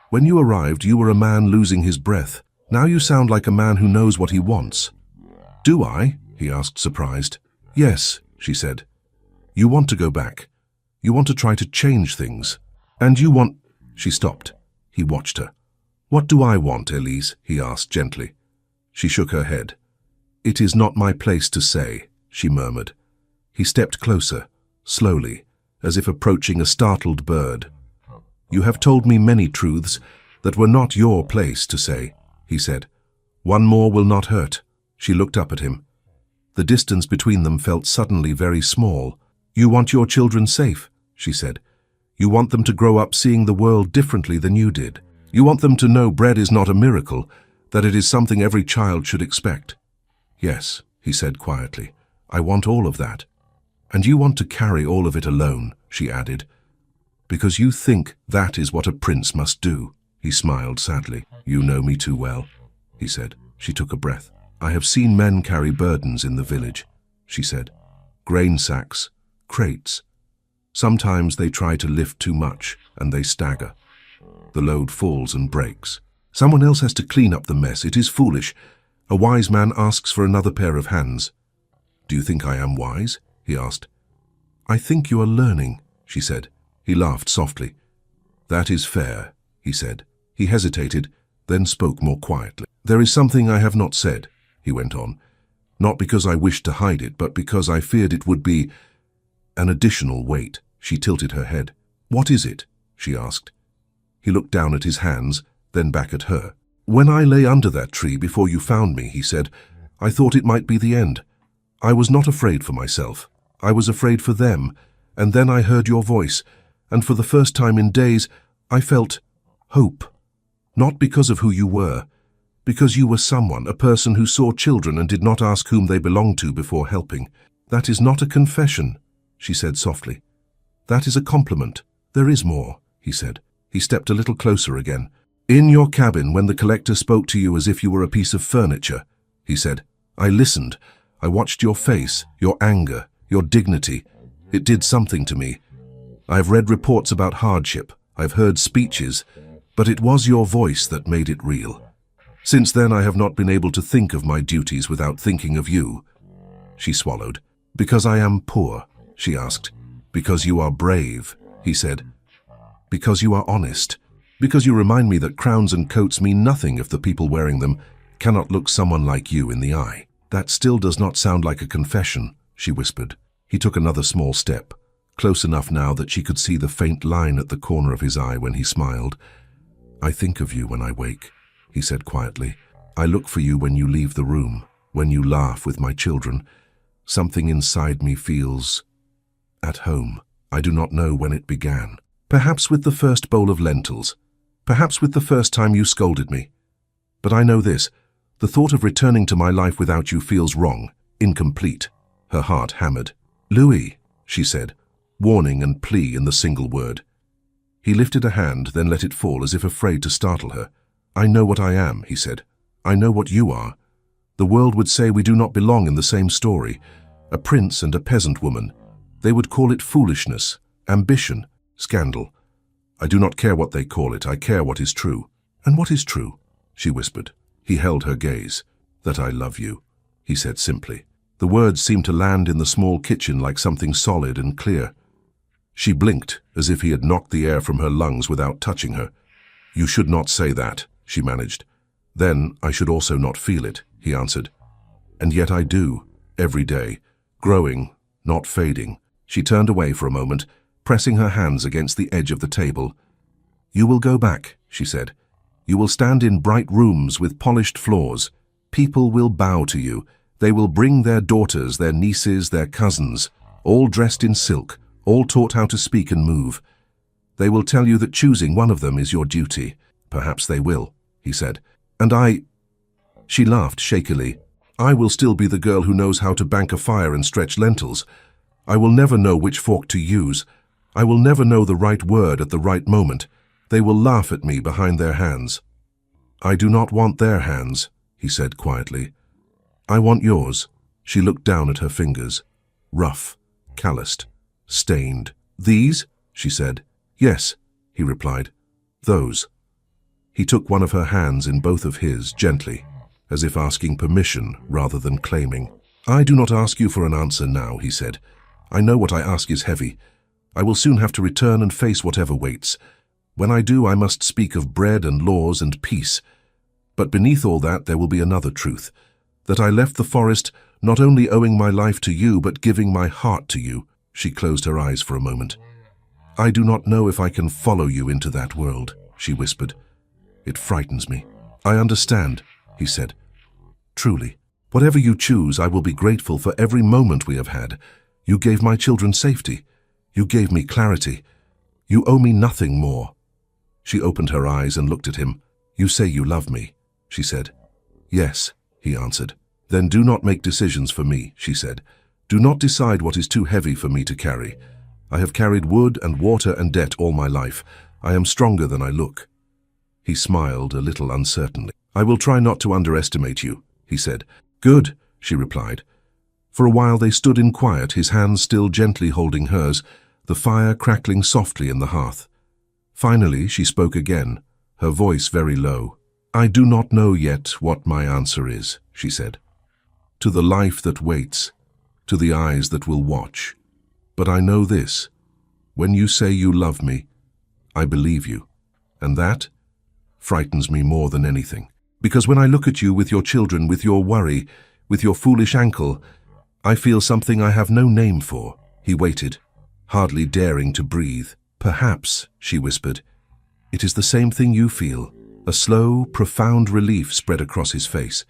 "When you arrived, you were a man losing his breath. Now you sound like a man who knows what he wants." "Do I?" he asked, surprised. "Yes," she said. "You want to go back. You want to try to change things. And you want—" She stopped. He watched her. "What do I want, Elise?" he asked gently. She shook her head. "It is not my place to say," she murmured. He stepped closer, slowly, as if approaching a startled bird. "You have told me many truths that were not your place to say," he said. "One more will not hurt." She looked up at him. The distance between them felt suddenly very small. "You want your children safe," she said. "You want them to grow up seeing the world differently than you did. You want them to know bread is not a miracle, that it is something every child should expect." "Yes," he said quietly. "I want all of that." "And you want to carry all of it alone," she added. "Because you think that is what a prince must do." He smiled sadly. "You know me too well," he said. She took a breath. "I have seen men carry burdens in the village," she said. "Grain sacks, crates. Sometimes they try to lift too much, and they stagger. The load falls and breaks. Someone else has to clean up the mess. It is foolish. A wise man asks for another pair of hands." "Do you think I am wise?" he asked. "I think you are learning," she said. He laughed softly. "That is fair," he said. He hesitated, then spoke more quietly. "There is something I have not said," he went on. "Not because I wished to hide it, but because I feared it would be an additional weight." She tilted her head. "What is it?" she asked. He looked down at his hands, then back at her. "When I lay under that tree before you found me," he said, "I thought it might be the end. I was not afraid for myself. I was afraid for them, and then I heard your voice, and for the first time in days, I felt hope. Not because of who you were, because you were someone, a person who saw children and did not ask whom they belonged to before helping. That is not a confession," she said softly. "That is a compliment. There is more," he said. He stepped a little closer again. "In your cabin, when the collector spoke to you as if you were a piece of furniture," he said, "I listened. I watched your face, your anger, your dignity. It did something to me. I've read reports about hardship. I've heard speeches, but it was your voice that made it real. Since then, I have not been able to think of my duties without thinking of you." She swallowed. "Because I am poor?" she asked. "Because you are brave," he said. "Because you are honest." Because you remind me that crowns and coats mean nothing if the people wearing them cannot look someone like you in the eye. That still does not sound like a confession, she whispered. He took another small step, close enough now that she could see the faint line at the corner of his eye when he smiled. I think of you when I wake, he said quietly. I look for you when you leave the room, when you laugh with my children. Something inside me feels at home. I do not know when it began. Perhaps with the first bowl of lentils. Perhaps with the first time you scolded me. But I know this. The thought of returning to my life without you feels wrong, incomplete. Her heart hammered. Louis, she said, warning and plea in the single word. He lifted a hand, then let it fall as if afraid to startle her. I know what I am, he said. I know what you are. The world would say we do not belong in the same story. A prince and a peasant woman. They would call it foolishness, ambition, scandal. I do not care what they call it, I care what is true. And what is true? She whispered. He held her gaze. That I love you, he said simply. The words seemed to land in the small kitchen like something solid and clear. She blinked, as if he had knocked the air from her lungs without touching her. You should not say that, she managed. Then I should also not feel it, he answered. And yet I do, every day, growing, not fading. She turned away for a moment, pressing her hands against the edge of the table. You will go back, she said. You will stand in bright rooms with polished floors. People will bow to you. They will bring their daughters, their nieces, their cousins, all dressed in silk, all taught how to speak and move. They will tell you that choosing one of them is your duty. Perhaps they will, he said. And I... She laughed shakily. I will still be the girl who knows how to bank a fire and stretch lentils. I will never know which fork to use. I will never know the right word at the right moment. They will laugh at me behind their hands. I do not want their hands, he said quietly. I want yours. She looked down at her fingers. Rough, calloused, stained. These? She said. Yes, he replied. Those. He took one of her hands in both of his, gently, as if asking permission rather than claiming. I do not ask you for an answer now, he said. I know what I ask is heavy. I will soon have to return and face whatever waits. When I do, I must speak of bread and laws and peace. But beneath all that, there will be another truth, that I left the forest not only owing my life to you, but giving my heart to you. She closed her eyes for a moment. I do not know if I can follow you into that world, she whispered. It frightens me. I understand, he said. Truly, whatever you choose, I will be grateful for every moment we have had. You gave my children safety. You gave me clarity. You owe me nothing more. She opened her eyes and looked at him. You say you love me, she said. Yes, he answered. Then do not make decisions for me, she said. Do not decide what is too heavy for me to carry. I have carried wood and water and debt all my life. I am stronger than I look. He smiled a little uncertainly. I will try not to underestimate you, he said. Good, she replied. For a while they stood in quiet, his hands still gently holding hers, the fire crackling softly in the hearth. Finally, she spoke again, her voice very low. I do not know yet what my answer is, she said. To the life that waits, to the eyes that will watch. But I know this. When you say you love me, I believe you. And that frightens me more than anything. Because when I look at you with your children, with your worry, with your foolish ankle, I feel something I have no name for. He waited, hardly daring to breathe. Perhaps, she whispered, it is the same thing you feel. A slow, profound relief spread across his face.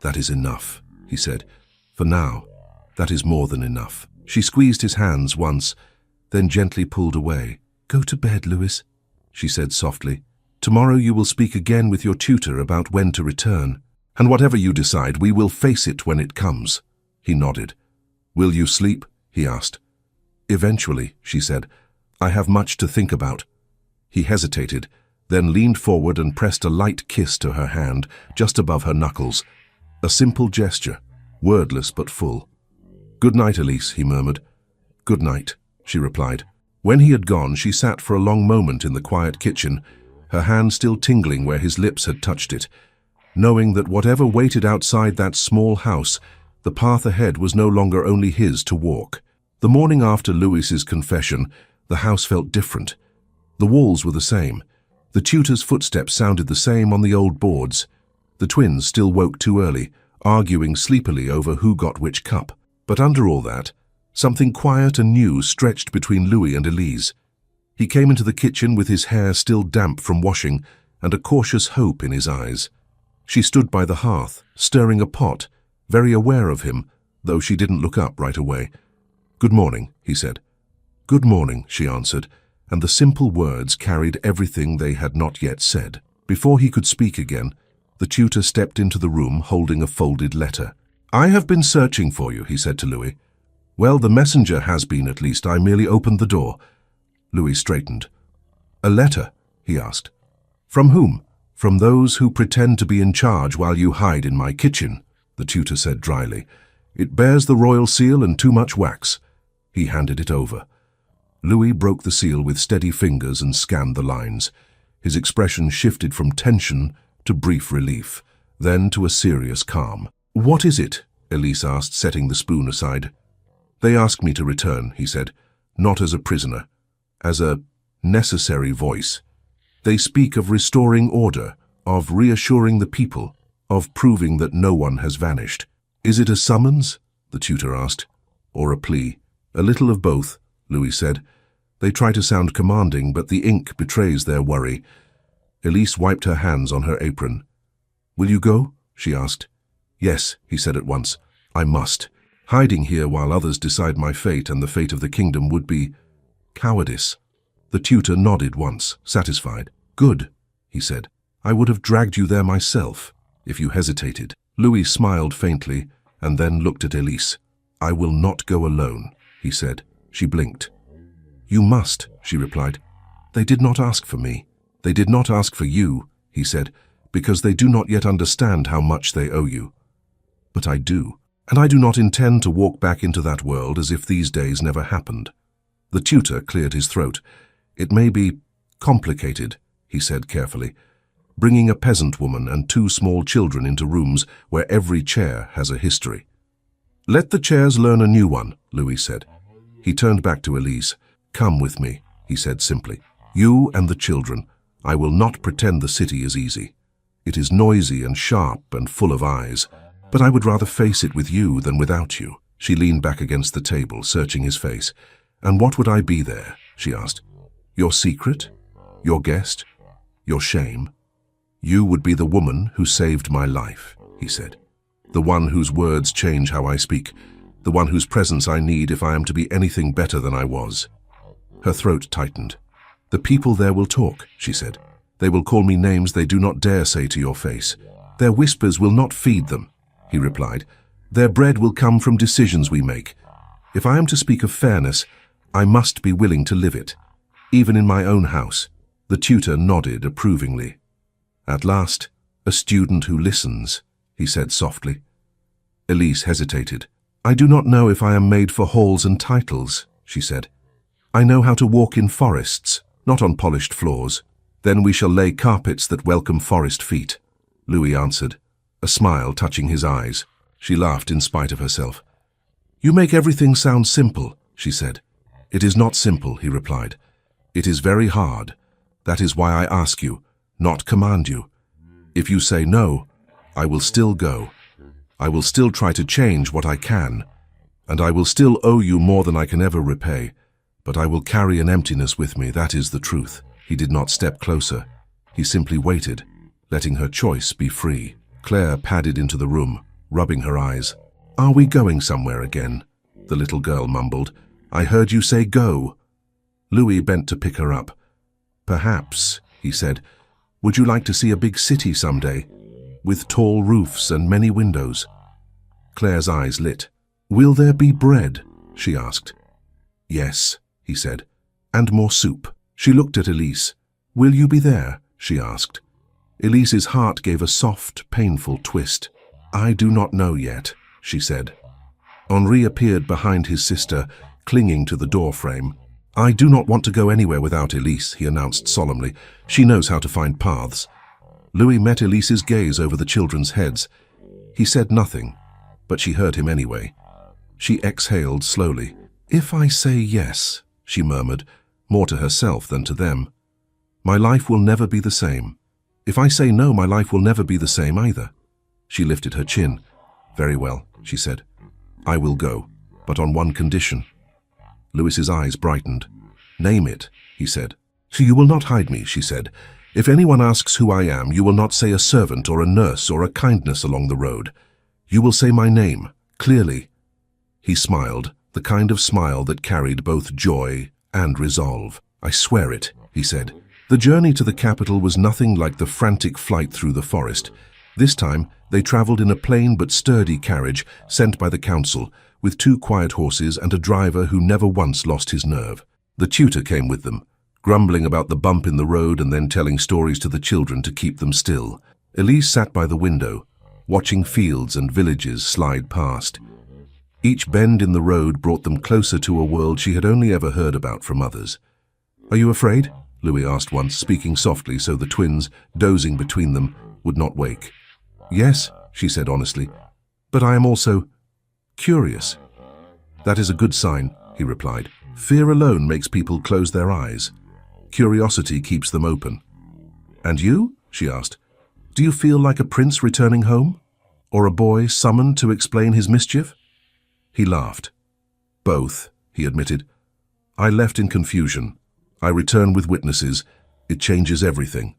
That is enough, he said. For now, that is more than enough. She squeezed his hands once, then gently pulled away. Go to bed, Louis, she said softly. Tomorrow you will speak again with your tutor about when to return. And whatever you decide, we will face it when it comes. He nodded. Will you sleep? He asked. Eventually, she said. I have much to think about. He hesitated, then leaned forward and pressed a light kiss to her hand, just above her knuckles. A simple gesture, wordless but full. Good night, Elise, he murmured. Good night, she replied. When he had gone, she sat for a long moment in the quiet kitchen, her hand still tingling where his lips had touched it, knowing that whatever waited outside that small house, the path ahead was no longer only his to walk. The morning after Louis's confession, the house felt different. The walls were the same, The tutor's footsteps sounded the same on the old boards. The twins still woke too early, arguing sleepily over who got which cup. But under all that, something quiet and new stretched between Louis and Elise. He came into the kitchen with his hair still damp from washing and a cautious hope in his eyes. She stood by the hearth, stirring a pot, very aware of him, though she didn't look up right away. "Good morning," he said. "Good morning," she answered, and the simple words carried everything they had not yet said. Before he could speak again, the tutor stepped into the room holding a folded letter. "I have been searching for you," he said to Louis. "Well, the messenger has been, at least. I merely opened the door." Louis straightened. "A letter?" he asked. "From whom?" "From those who pretend to be in charge while you hide in my kitchen," the tutor said dryly. "It bears the royal seal and too much wax." He handed it over. Louis broke the seal with steady fingers and scanned the lines. His expression shifted from tension to brief relief, then to a serious calm. "What is it?" Elise asked, setting the spoon aside. "They ask me to return," he said, "not as a prisoner, as a necessary voice. They speak of restoring order, of reassuring the people, of proving that no one has vanished." "Is it a summons?" the tutor asked. "Or a plea?" "A little of both," Louis said. "They try to sound commanding, but the ink betrays their worry." Elise wiped her hands on her apron. "Will you go?" she asked. "Yes," he said at once. "I must. Hiding here while others decide my fate and the fate of the kingdom would be cowardice." The tutor nodded once, satisfied. "Good," he said. "I would have dragged you there myself, if you hesitated." Louis smiled faintly and then looked at Elise. "I will not go alone," he said. She blinked. "You must," she replied. "They did not ask for me." "They did not ask for you," he said, "because they do not yet understand how much they owe you. But I do, and I do not intend to walk back into that world as if these days never happened." The tutor cleared his throat. "It may be complicated," he said carefully, "bringing a peasant woman and 2 small children into rooms where every chair has a history." "Let the chairs learn a new one," Louis said. He turned back to Elise. "Come with me," he said simply. "You and the children. I will not pretend the city is easy. It is noisy and sharp and full of eyes, but I would rather face it with you than without you." She leaned back against the table, searching his face. "And what would I be there?" she asked. "Your secret? Your guest? Your shame?" "You would be the woman who saved my life," he said. "The one whose words change how I speak. The one whose presence I need if I am to be anything better than I was." Her throat tightened. "The people there will talk," she said. "They will call me names they do not dare say to your face. Their whispers will not feed them," he replied. "Their bread will come from decisions we make. If I am to speak of fairness, I must be willing to live it, even in my own house." The tutor nodded approvingly. "At last, a student who listens," he said softly. Elise hesitated. "I do not know if I am made for halls and titles," she said. "I know how to walk in forests, not on polished floors. Then we shall lay carpets that welcome forest feet," Louis answered, a smile touching his eyes. She laughed in spite of herself. "You make everything sound simple," she said. "It is not simple," he replied. "It is very hard. That is why I ask you, not command you. If you say no, I will still go. I will still try to change what I can, and I will still owe you more than I can ever repay. But I will carry an emptiness with me, that is the truth." He did not step closer. He simply waited, letting her choice be free. Claire padded into the room, rubbing her eyes. "Are we going somewhere again?" the little girl mumbled. "I heard you say go." Louis bent to pick her up. "Perhaps," he said. "Would you like to see a big city someday, with tall roofs and many windows?" Claire's eyes lit. "Will there be bread?" she asked. "Yes," he said, "and more soup." She looked at Elise. "Will you be there?" she asked. Elise's heart gave a soft, painful twist. "I do not know yet," she said. Henri appeared behind his sister, clinging to the door frame. "I do not want to go anywhere without Elise," he announced solemnly. "She knows how to find paths." Louis met Elise's gaze over the children's heads. He said nothing, but she heard him anyway. She exhaled slowly. "If I say yes," she murmured, more to herself than to them. My life will never be the same. If I say no, my life will never be the same either. She lifted her chin. Very well, she said. I will go, but on one condition. Lewis's eyes brightened. Name it, he said. So you will not hide me, she said. If anyone asks who I am, you will not say a servant or a nurse or a kindness along the road. You will say my name, clearly. He smiled, the kind of smile that carried both joy and resolve. I swear it, he said. The journey to the capital was nothing like the frantic flight through the forest. This time, they traveled in a plain but sturdy carriage sent by the council, with 2 quiet horses and a driver who never once lost his nerve. The tutor came with them, grumbling about the bump in the road and then telling stories to the children to keep them still. Elise sat by the window, watching fields and villages slide past. Each bend in the road brought them closer to a world she had only ever heard about from others. Are you afraid? Louis asked once, speaking softly so the twins, dozing between them, would not wake. Yes, she said honestly, but I am also curious. That is a good sign, he replied. Fear alone makes people close their eyes. Curiosity keeps them open. And you? She asked. Do you feel like a prince returning home? Or a boy summoned to explain his mischief? He laughed. Both, he admitted. I left in confusion. I return with witnesses. It changes everything.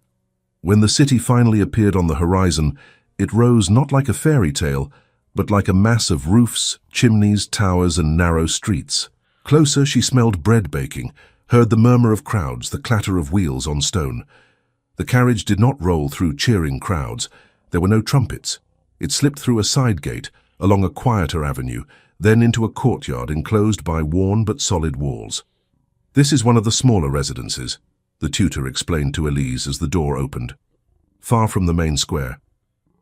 When the city finally appeared on the horizon, it rose not like a fairy tale, but like a mass of roofs, chimneys, towers, and narrow streets. Closer, she smelled bread baking, heard the murmur of crowds, the clatter of wheels on stone. The carriage did not roll through cheering crowds. There were no trumpets. It slipped through a side gate, along a quieter avenue, then into a courtyard enclosed by worn but solid walls. This is one of the smaller residences, the tutor explained to Elise as the door opened. Far from the main square.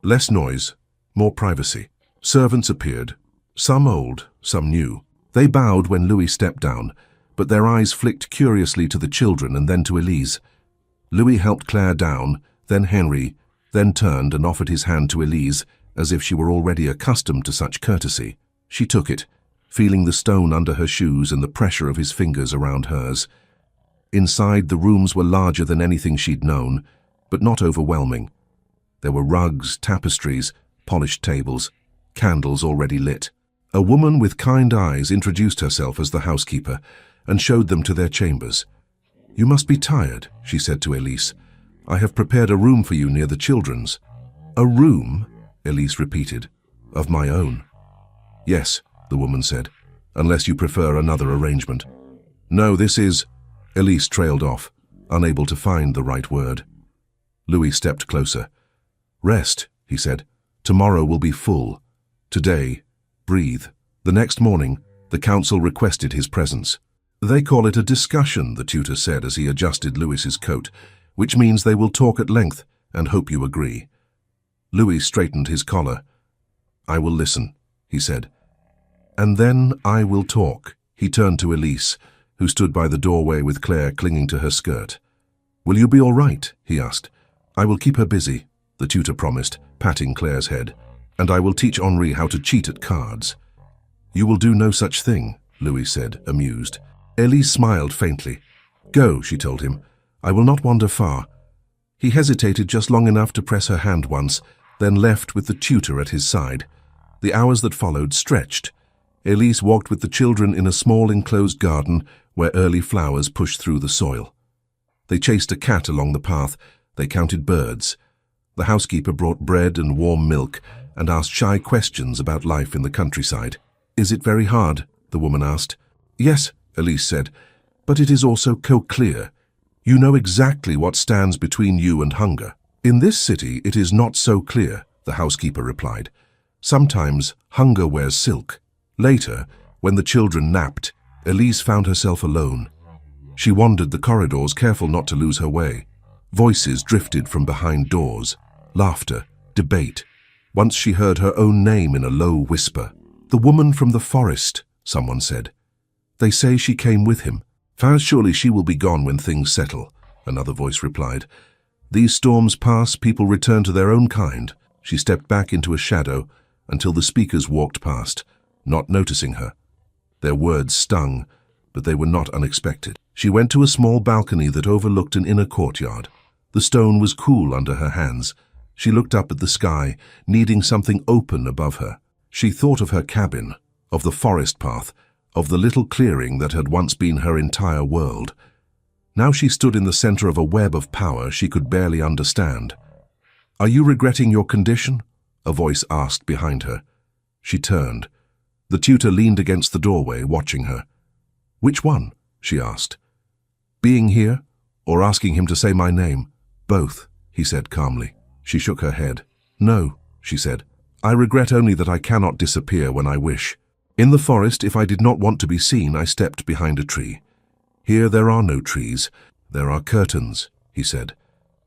Less noise, more privacy. Servants appeared, some old, some new. They bowed when Louis stepped down, but their eyes flicked curiously to the children and then to Elise. Louis helped Claire down, then Henry, then turned and offered his hand to Elise, as if she were already accustomed to such courtesy. She took it, feeling the stone under her shoes and the pressure of his fingers around hers. Inside, the rooms were larger than anything she'd known, but not overwhelming. There were rugs, tapestries, polished tables, candles already lit. A woman with kind eyes introduced herself as the housekeeper and showed them to their chambers. You must be tired, she said to Elise. I have prepared a room for you near the children's. A room? Elise repeated. Of my own. Yes, the woman said, unless you prefer another arrangement. No, this is... Elise trailed off, unable to find the right word. Louis stepped closer. Rest, he said. Tomorrow will be full. Today, breathe. The next morning, the council requested his presence. They call it a discussion, the tutor said as he adjusted Louis's coat, which means they will talk at length and hope you agree. Louis straightened his collar. I will listen, he said. And then I will talk. He turned to Elise, who stood by the doorway with Claire clinging to her skirt. Will you be all right? He asked. I will keep her busy, the tutor promised, patting Claire's head. And I will teach Henri how to cheat at cards. You will do no such thing, Louis said, amused. Elise smiled faintly. Go, she told him. I will not wander far. He hesitated just long enough to press her hand once, then left with the tutor at his side. The hours that followed stretched. Elise walked with the children in a small enclosed garden where early flowers pushed through the soil. They chased a cat along the path. They counted birds. The housekeeper brought bread and warm milk and asked shy questions about life in the countryside. Is it very hard? The woman asked. Yes, Elise said, but it is also so clear. You know exactly what stands between you and hunger. In this city it is not so clear, the housekeeper replied. Sometimes hunger wears silk. Later, when the children napped, Elise found herself alone. She wandered the corridors, careful not to lose her way. Voices drifted from behind doors. Laughter, debate. Once she heard her own name in a low whisper. The woman from the forest, someone said. They say she came with him. Surely she will be gone when things settle, another voice replied. These storms pass, people return to their own kind. She stepped back into a shadow until the speakers walked past, not noticing her. Their words stung, but they were not unexpected. She went to a small balcony that overlooked an inner courtyard. The stone was cool under her hands. She looked up at the sky, needing something open above her. She thought of her cabin, of the forest path, of the little clearing that had once been her entire world. Now she stood in the center of a web of power she could barely understand. "Are you regretting your condition?" a voice asked behind her. She turned. The tutor leaned against the doorway, watching her. "Which one?" she asked. "Being here, or asking him to say my name?" "Both," he said calmly. She shook her head. "No," she said. "I regret only that I cannot disappear when I wish. In the forest, if I did not want to be seen, I stepped behind a tree. Here there are no trees. There are curtains," he said.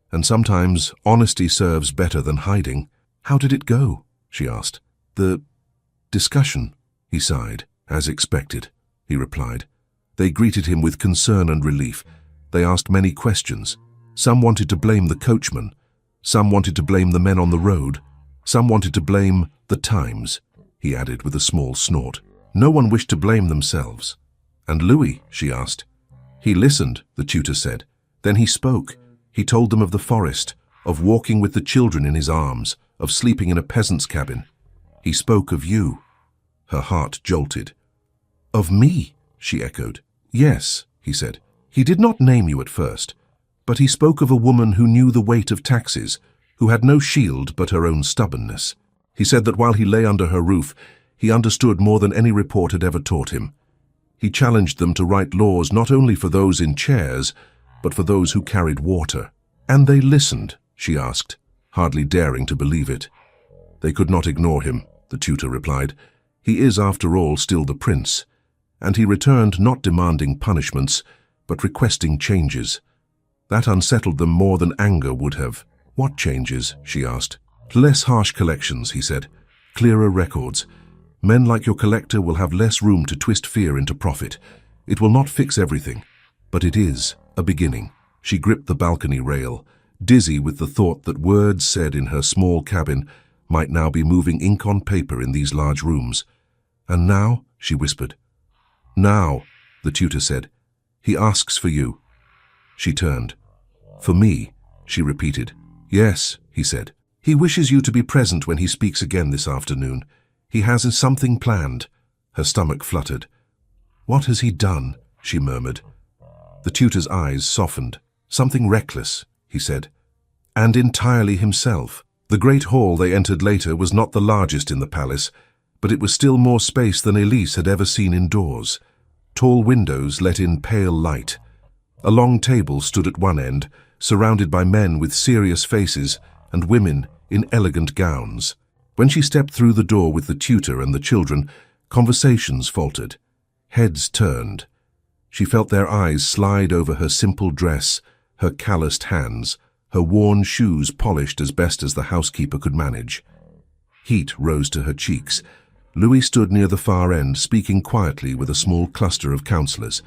"And sometimes honesty serves better than hiding." "How did it go?" she asked. "The discussion," he sighed. "As expected," he replied. They greeted him with concern and relief. They asked many questions. Some wanted to blame the coachman. Some wanted to blame the men on the road. Some wanted to blame the times, he added with a small snort. No one wished to blame themselves. "And Louis?" she asked. "He listened," the tutor said. Then he spoke. He told them of the forest, of walking with the children in his arms, of sleeping in a peasant's cabin. He spoke of you. Her heart jolted. "Of me?" she echoed. "Yes," he said. "He did not name you at first, but he spoke of a woman who knew the weight of taxes, who had no shield but her own stubbornness. He said that while he lay under her roof, he understood more than any report had ever taught him. He challenged them to write laws not only for those in chairs, but for those who carried water." "And they listened?" she asked, hardly daring to believe it. "They could not ignore him," the tutor replied. "He is, after all, still the prince." And he returned not demanding punishments, but requesting changes. That unsettled them more than anger would have. "What changes?" she asked. "Less harsh collections," he said. "Clearer records. Men like your collector will have less room to twist fear into profit. It will not fix everything, but it is a beginning." She gripped the balcony rail, dizzy with the thought that words said in her small cabin might now be moving ink on paper in these large rooms. "And now?" she whispered. "Now," the tutor said. "He asks for you." She turned. "For me?" she repeated. "Yes," he said. "He wishes you to be present when he speaks again this afternoon. He has something planned." Her stomach fluttered. "What has he done?" she murmured. The tutor's eyes softened. "Something reckless," he said. "And entirely himself." The great hall they entered later was not the largest in the palace, but it was still more space than Elise had ever seen indoors. Tall windows let in pale light. A long table stood at one end, surrounded by men with serious faces and women in elegant gowns. When she stepped through the door with the tutor and the children, conversations faltered. Heads turned. She felt their eyes slide over her simple dress, her calloused hands, her worn shoes polished as best as the housekeeper could manage. Heat rose to her cheeks. Louis stood near the far end, speaking quietly with a small cluster of counselors.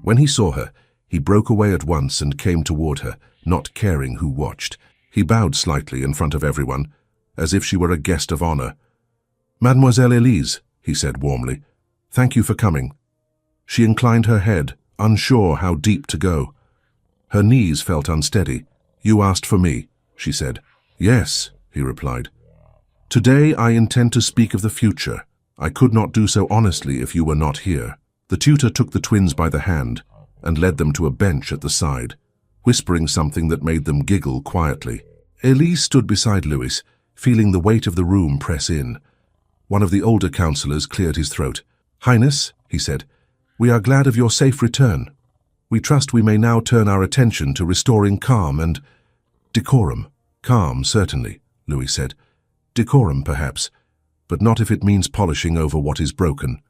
When he saw her, he broke away at once and came toward her, not caring who watched. He bowed slightly in front of everyone, as if she were a guest of honor. "Mademoiselle Elise," he said warmly, "thank you for coming." She inclined her head, unsure how deep to go. Her knees felt unsteady. "You asked for me," she said. "Yes," he replied. "Today I intend to speak of the future. I could not do so honestly if you were not here." The tutor took the twins by the hand and led them to a bench at the side, whispering something that made them giggle quietly. Elise stood beside Louis, feeling the weight of the room press in. One of the older counselors cleared his throat. "Highness," he said, "we are glad of your safe return. We trust we may now turn our attention to restoring calm and decorum." "Calm, certainly," Louis said. "Decorum, perhaps, but not if it means polishing over what is broken."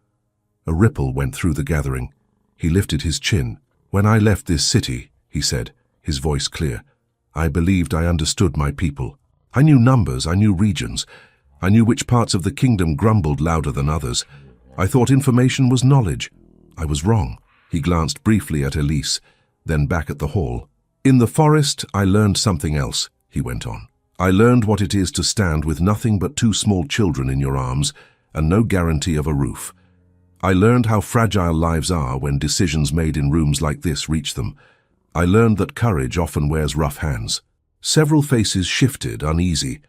A ripple went through the gathering. He lifted his chin. "When I left this city," he said, his voice clear, "I believed I understood my people. I knew numbers, I knew regions. I knew which parts of the kingdom grumbled louder than others. I thought information was knowledge. I was wrong." He glanced briefly at Elise, then back at the hall. "In the forest, I learned something else," he went on. "I learned what it is to stand with nothing but two small children in your arms and no guarantee of a roof. I learned how fragile lives are when decisions made in rooms like this reach them. I learned that courage often wears rough hands. Several faces shifted, uneasy.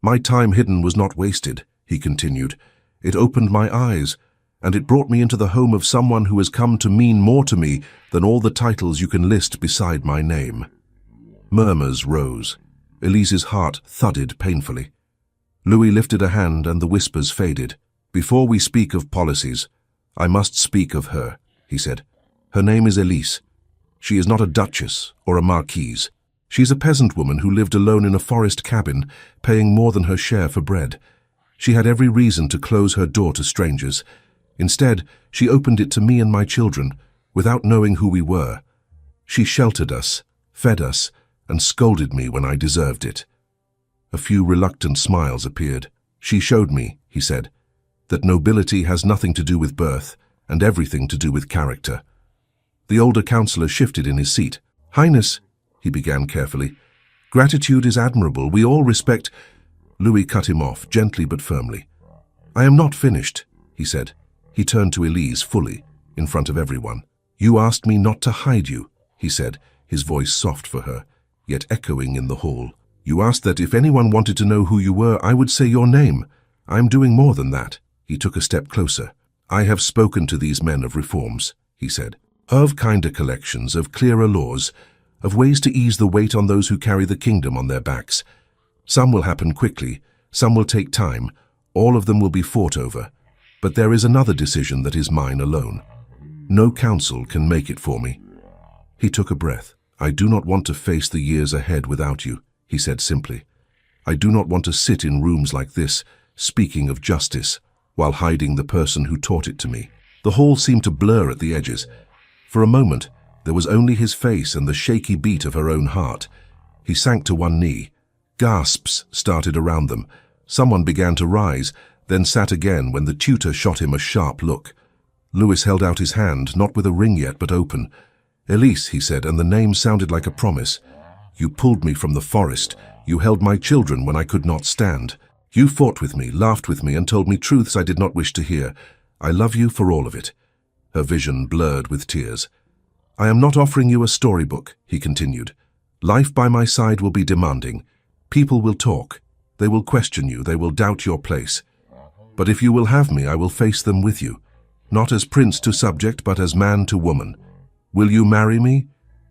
My time hidden was not wasted, he continued. It opened my eyes, and it brought me into the home of someone who has come to mean more to me than all the titles you can list beside my name. Murmurs rose. Elise's heart thudded painfully. Louis lifted a hand and the whispers faded. Before we speak of policies, I must speak of her, he said. Her name is Elise. She is not a duchess or a marquise. She's a peasant woman who lived alone in a forest cabin, paying more than her share for bread. She had every reason to close her door to strangers. Instead, she opened it to me and my children, without knowing who we were. She sheltered us, fed us, and scolded me when I deserved it. A few reluctant smiles appeared. She showed me, he said, that nobility has nothing to do with birth and everything to do with character. The older councillor shifted in his seat. Highness, he began carefully, gratitude is admirable. We all respect... Louis cut him off, gently but firmly. I am not finished, he said. He turned to Elise fully, in front of everyone. You asked me not to hide you, he said, his voice soft for her, yet echoing in the hall. You asked that if anyone wanted to know who you were, I would say your name. I am doing more than that. He took a step closer. I have spoken to these men of reforms, he said, of kinder collections, of clearer laws, of ways to ease the weight on those who carry the kingdom on their backs. Some will happen quickly, some will take time, all of them will be fought over. But there is another decision that is mine alone. No council can make it for me. He took a breath. I do not want to face the years ahead without you, he said simply. I do not want to sit in rooms like this, speaking of justice, while hiding the person who taught it to me. The hall seemed to blur at the edges. For a moment, there was only his face and the shaky beat of her own heart. He sank to one knee. Gasps started around them. Someone began to rise, then sat again when the tutor shot him a sharp look. Louis held out his hand, not with a ring yet, but open. Elise, he said, and the name sounded like a promise. You pulled me from the forest. You held my children when I could not stand. You fought with me, laughed with me, and told me truths I did not wish to hear. I love you for all of it. Her vision blurred with tears. I am not offering you a storybook, he continued. Life by my side will be demanding. People will talk. They will question you. They will doubt your place. But if you will have me, I will face them with you. Not as prince to subject, but as man to woman. Will you marry me?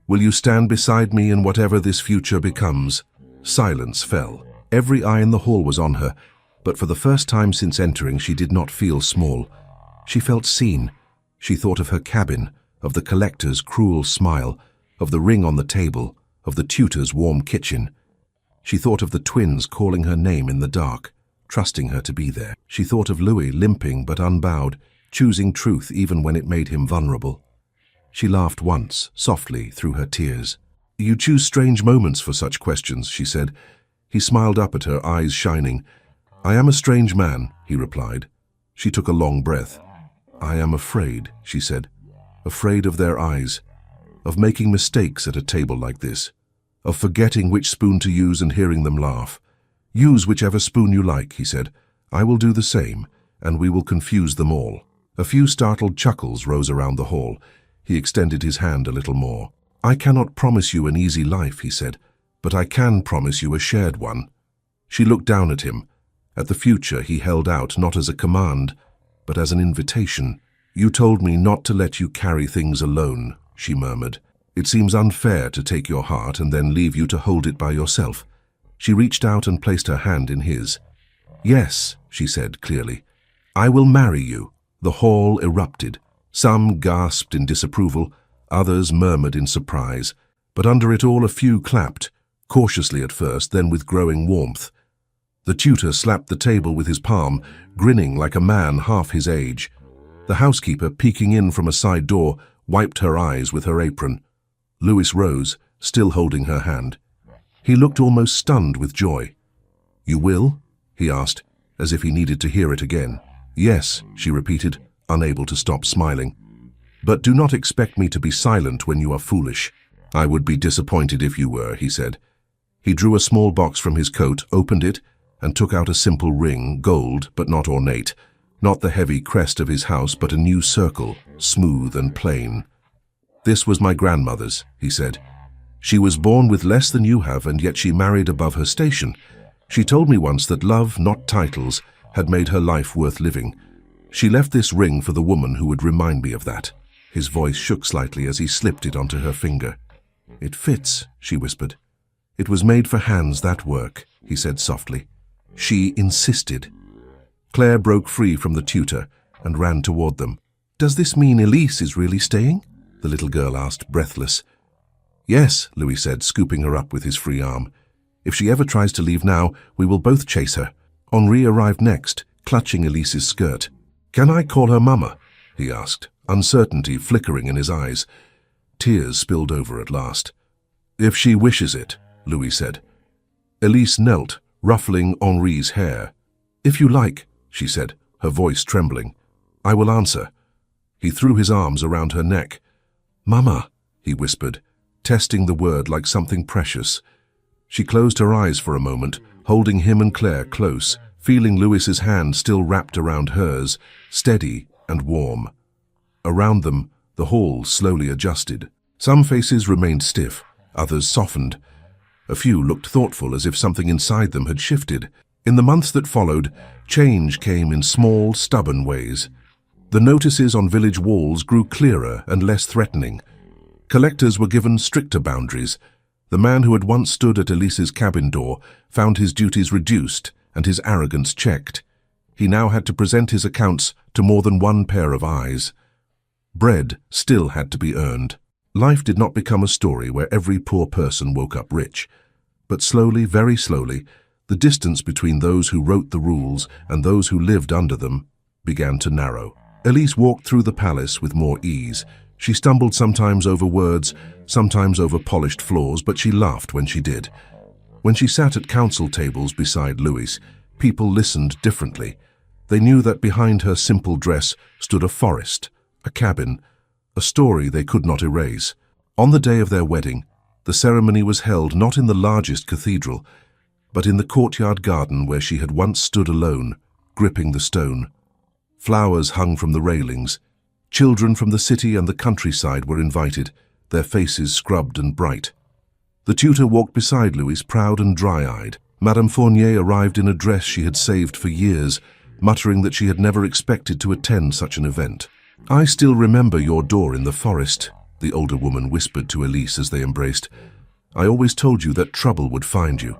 Will you stand beside me in whatever this future becomes? Silence fell. Every eye in the hall was on her, but for the first time since entering, she did not feel small. She felt seen. She thought of her cabin, of the collector's cruel smile, of the ring on the table, of the tutor's warm kitchen. She thought of the twins calling her name in the dark, trusting her to be there. She thought of Louis, limping but unbowed, choosing truth even when it made him vulnerable. She laughed once, softly, through her tears. You choose strange moments for such questions, she said. He smiled up at her, eyes shining. I am a strange man, he replied. She took a long breath. I am afraid, she said. Afraid of their eyes, of making mistakes at a table like this, of forgetting which spoon to use and hearing them laugh. Use whichever spoon you like, he said. I will do the same, and we will confuse them all. A few startled chuckles rose around the hall. He extended his hand a little more. I cannot promise you an easy life, he said, but I can promise you a shared one. She looked down at him. At the future he held out, not as a command, but as an invitation. You told me not to let you carry things alone, she murmured. It seems unfair to take your heart and then leave you to hold it by yourself. She reached out and placed her hand in his. Yes, she said clearly. I will marry you. The hall erupted. Some gasped in disapproval, others murmured in surprise, but under it all a few clapped, cautiously at first, then with growing warmth. The tutor slapped the table with his palm, grinning like a man half his age. The housekeeper, peeking in from a side door, wiped her eyes with her apron. Louis rose, still holding her hand. He looked almost stunned with joy. You will? He asked, as if he needed to hear it again. Yes, she repeated, unable to stop smiling. But do not expect me to be silent when you are foolish. I would be disappointed if you were, he said. He drew a small box from his coat, opened it, and took out a simple ring, gold but not ornate. Not the heavy crest of his house, but a new circle, smooth and plain. "This was my grandmother's," he said. "She was born with less than you have, and yet she married above her station. She told me once that love, not titles, had made her life worth living. She left this ring for the woman who would remind me of that." His voice shook slightly as he slipped it onto her finger. "It fits," she whispered. "It was made for hands that work," he said softly. "She insisted." Claire broke free from the tutor and ran toward them. "Does this mean Elise is really staying?" the little girl asked, breathless. "Yes," Louis said, scooping her up with his free arm. "If she ever tries to leave now, we will both chase her." Henri arrived next, clutching Elise's skirt. "Can I call her Mama?" he asked, uncertainty flickering in his eyes. Tears spilled over at last. "If she wishes it," Louis said. Elise knelt, ruffling Henri's hair. "If you like," she said, her voice trembling. "I will answer." He threw his arms around her neck. "Mama," he whispered, testing the word like something precious. She closed her eyes for a moment, holding him and Claire close, feeling Louis's hand still wrapped around hers, steady and warm. Around them, the hall slowly adjusted. Some faces remained stiff, others softened. A few looked thoughtful, as if something inside them had shifted. In the months that followed, change came in small, stubborn ways. The notices on village walls grew clearer and less threatening. Collectors were given stricter boundaries. The man who had once stood at Elise's cabin door found his duties reduced and his arrogance checked. He now had to present his accounts to more than one pair of eyes. Bread still had to be earned. Life did not become a story where every poor person woke up rich. But slowly, very slowly, the distance between those who wrote the rules and those who lived under them began to narrow. Elise walked through the palace with more ease. She stumbled sometimes over words, sometimes over polished floors, but she laughed when she did. When she sat at council tables beside Louis, people listened differently. They knew that behind her simple dress stood a forest, a cabin, a story they could not erase. On the day of their wedding, the ceremony was held not in the largest cathedral, but in the courtyard garden where she had once stood alone, gripping the stone. Flowers hung from the railings. Children from the city and the countryside were invited, their faces scrubbed and bright. The tutor walked beside Louis, proud and dry-eyed. Madame Fournier arrived in a dress she had saved for years, muttering that she had never expected to attend such an event. "I still remember your door in the forest," the older woman whispered to Elise as they embraced. "I always told you that trouble would find you.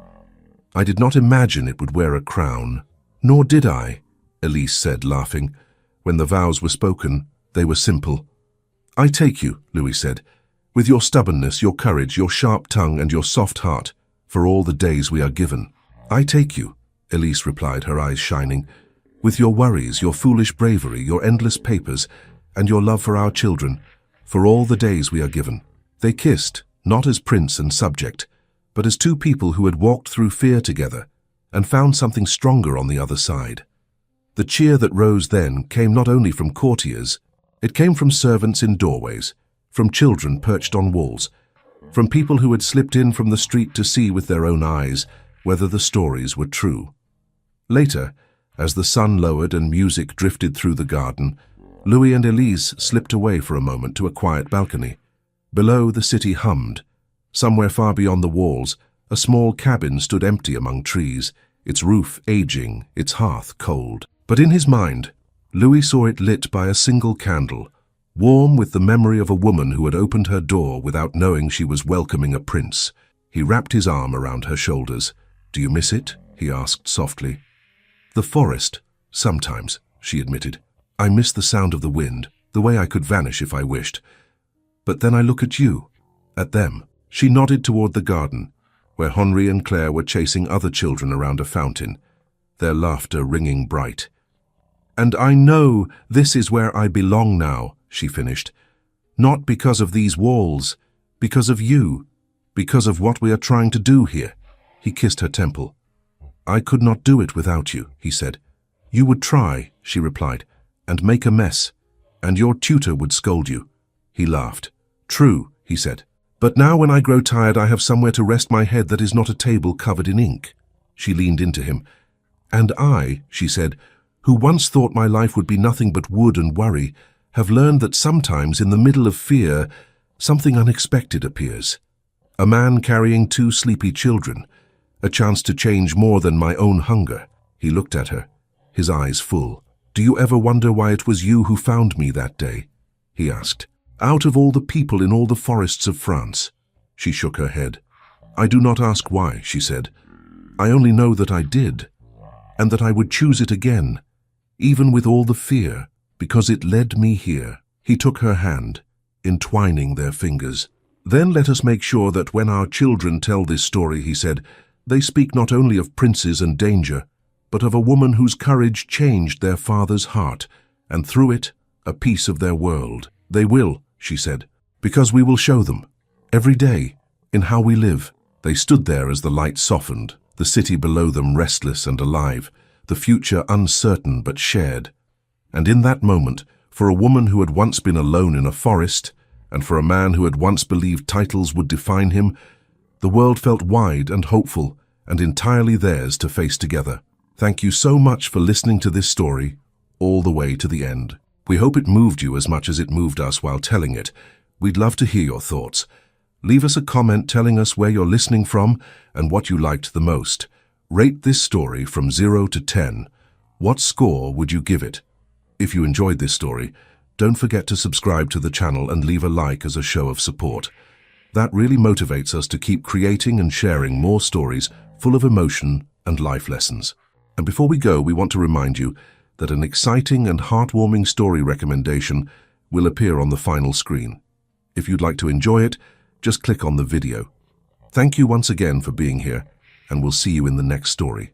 I did not imagine it would wear a crown." "Nor did I," Elise said, laughing. When the vows were spoken, they were simple. "I take you," Louis said, "with your stubbornness, your courage, your sharp tongue, and your soft heart, for all the days we are given." "I take you," Elise replied, her eyes shining, "with your worries, your foolish bravery, your endless papers, and your love for our children, for all the days we are given." They kissed, not as prince and subject, but as two people who had walked through fear together and found something stronger on the other side. The cheer that rose then came not only from courtiers, it came from servants in doorways, from children perched on walls, from people who had slipped in from the street to see with their own eyes whether the stories were true. Later, as the sun lowered and music drifted through the garden, Louis and Elise slipped away for a moment to a quiet balcony. Below, the city hummed. Somewhere far beyond the walls, a small cabin stood empty among trees, its roof aging, its hearth cold. But in his mind, Louis saw it lit by a single candle, warm with the memory of a woman who had opened her door without knowing she was welcoming a prince. He wrapped his arm around her shoulders. "Do you miss it?" he asked softly. "The forest, sometimes," she admitted. "I miss the sound of the wind, the way I could vanish if I wished. But then I look at you, at them." She nodded toward the garden, where Henri and Claire were chasing other children around a fountain, their laughter ringing bright. "And I know this is where I belong now," she finished. "Not because of these walls, because of you, because of what we are trying to do here." He kissed her temple. "I could not do it without you," he said. "You would try," she replied, "and make a mess, and your tutor would scold you." He laughed. "True," he said. "But now when I grow tired, I have somewhere to rest my head that is not a table covered in ink." She leaned into him. "And I," she said, who once thought my life would be nothing but wood and worry, have learned that sometimes in the middle of fear, something unexpected appears. A man carrying 2 sleepy children, a chance to change more than my own hunger. He looked at her, his eyes full. "Do you ever wonder why it was you who found me that day?" he asked. "Out of all the people in all the forests of France." She shook her head. "I do not ask why," she said. "I only know that I did, and that I would choose it again, even with all the fear, because it led me here." He took her hand, entwining their fingers. "Then let us make sure that when our children tell this story," he said, "they speak not only of princes and danger, but of a woman whose courage changed their father's heart, and through it, a piece of their world." "They will," she said, "because we will show them, every day, in how we live." They stood there as the light softened, the city below them restless and alive, the future uncertain but shared. And in that moment, for a woman who had once been alone in a forest, and for a man who had once believed titles would define him, the world felt wide and hopeful and entirely theirs to face together. Thank you so much for listening to this story, all the way to the end. We hope it moved you as much as it moved us while telling it. We'd love to hear your thoughts. Leave us a comment telling us where you're listening from and what you liked the most. Rate this story from 0 to 10. What score would you give it? If you enjoyed this story, don't forget to subscribe to the channel and leave a like as a show of support. That really motivates us to keep creating and sharing more stories full of emotion and life lessons. And before we go, we want to remind you that an exciting and heartwarming story recommendation will appear on the final screen. If you'd like to enjoy it, just click on the video. Thank you once again for being here, and we'll see you in the next story.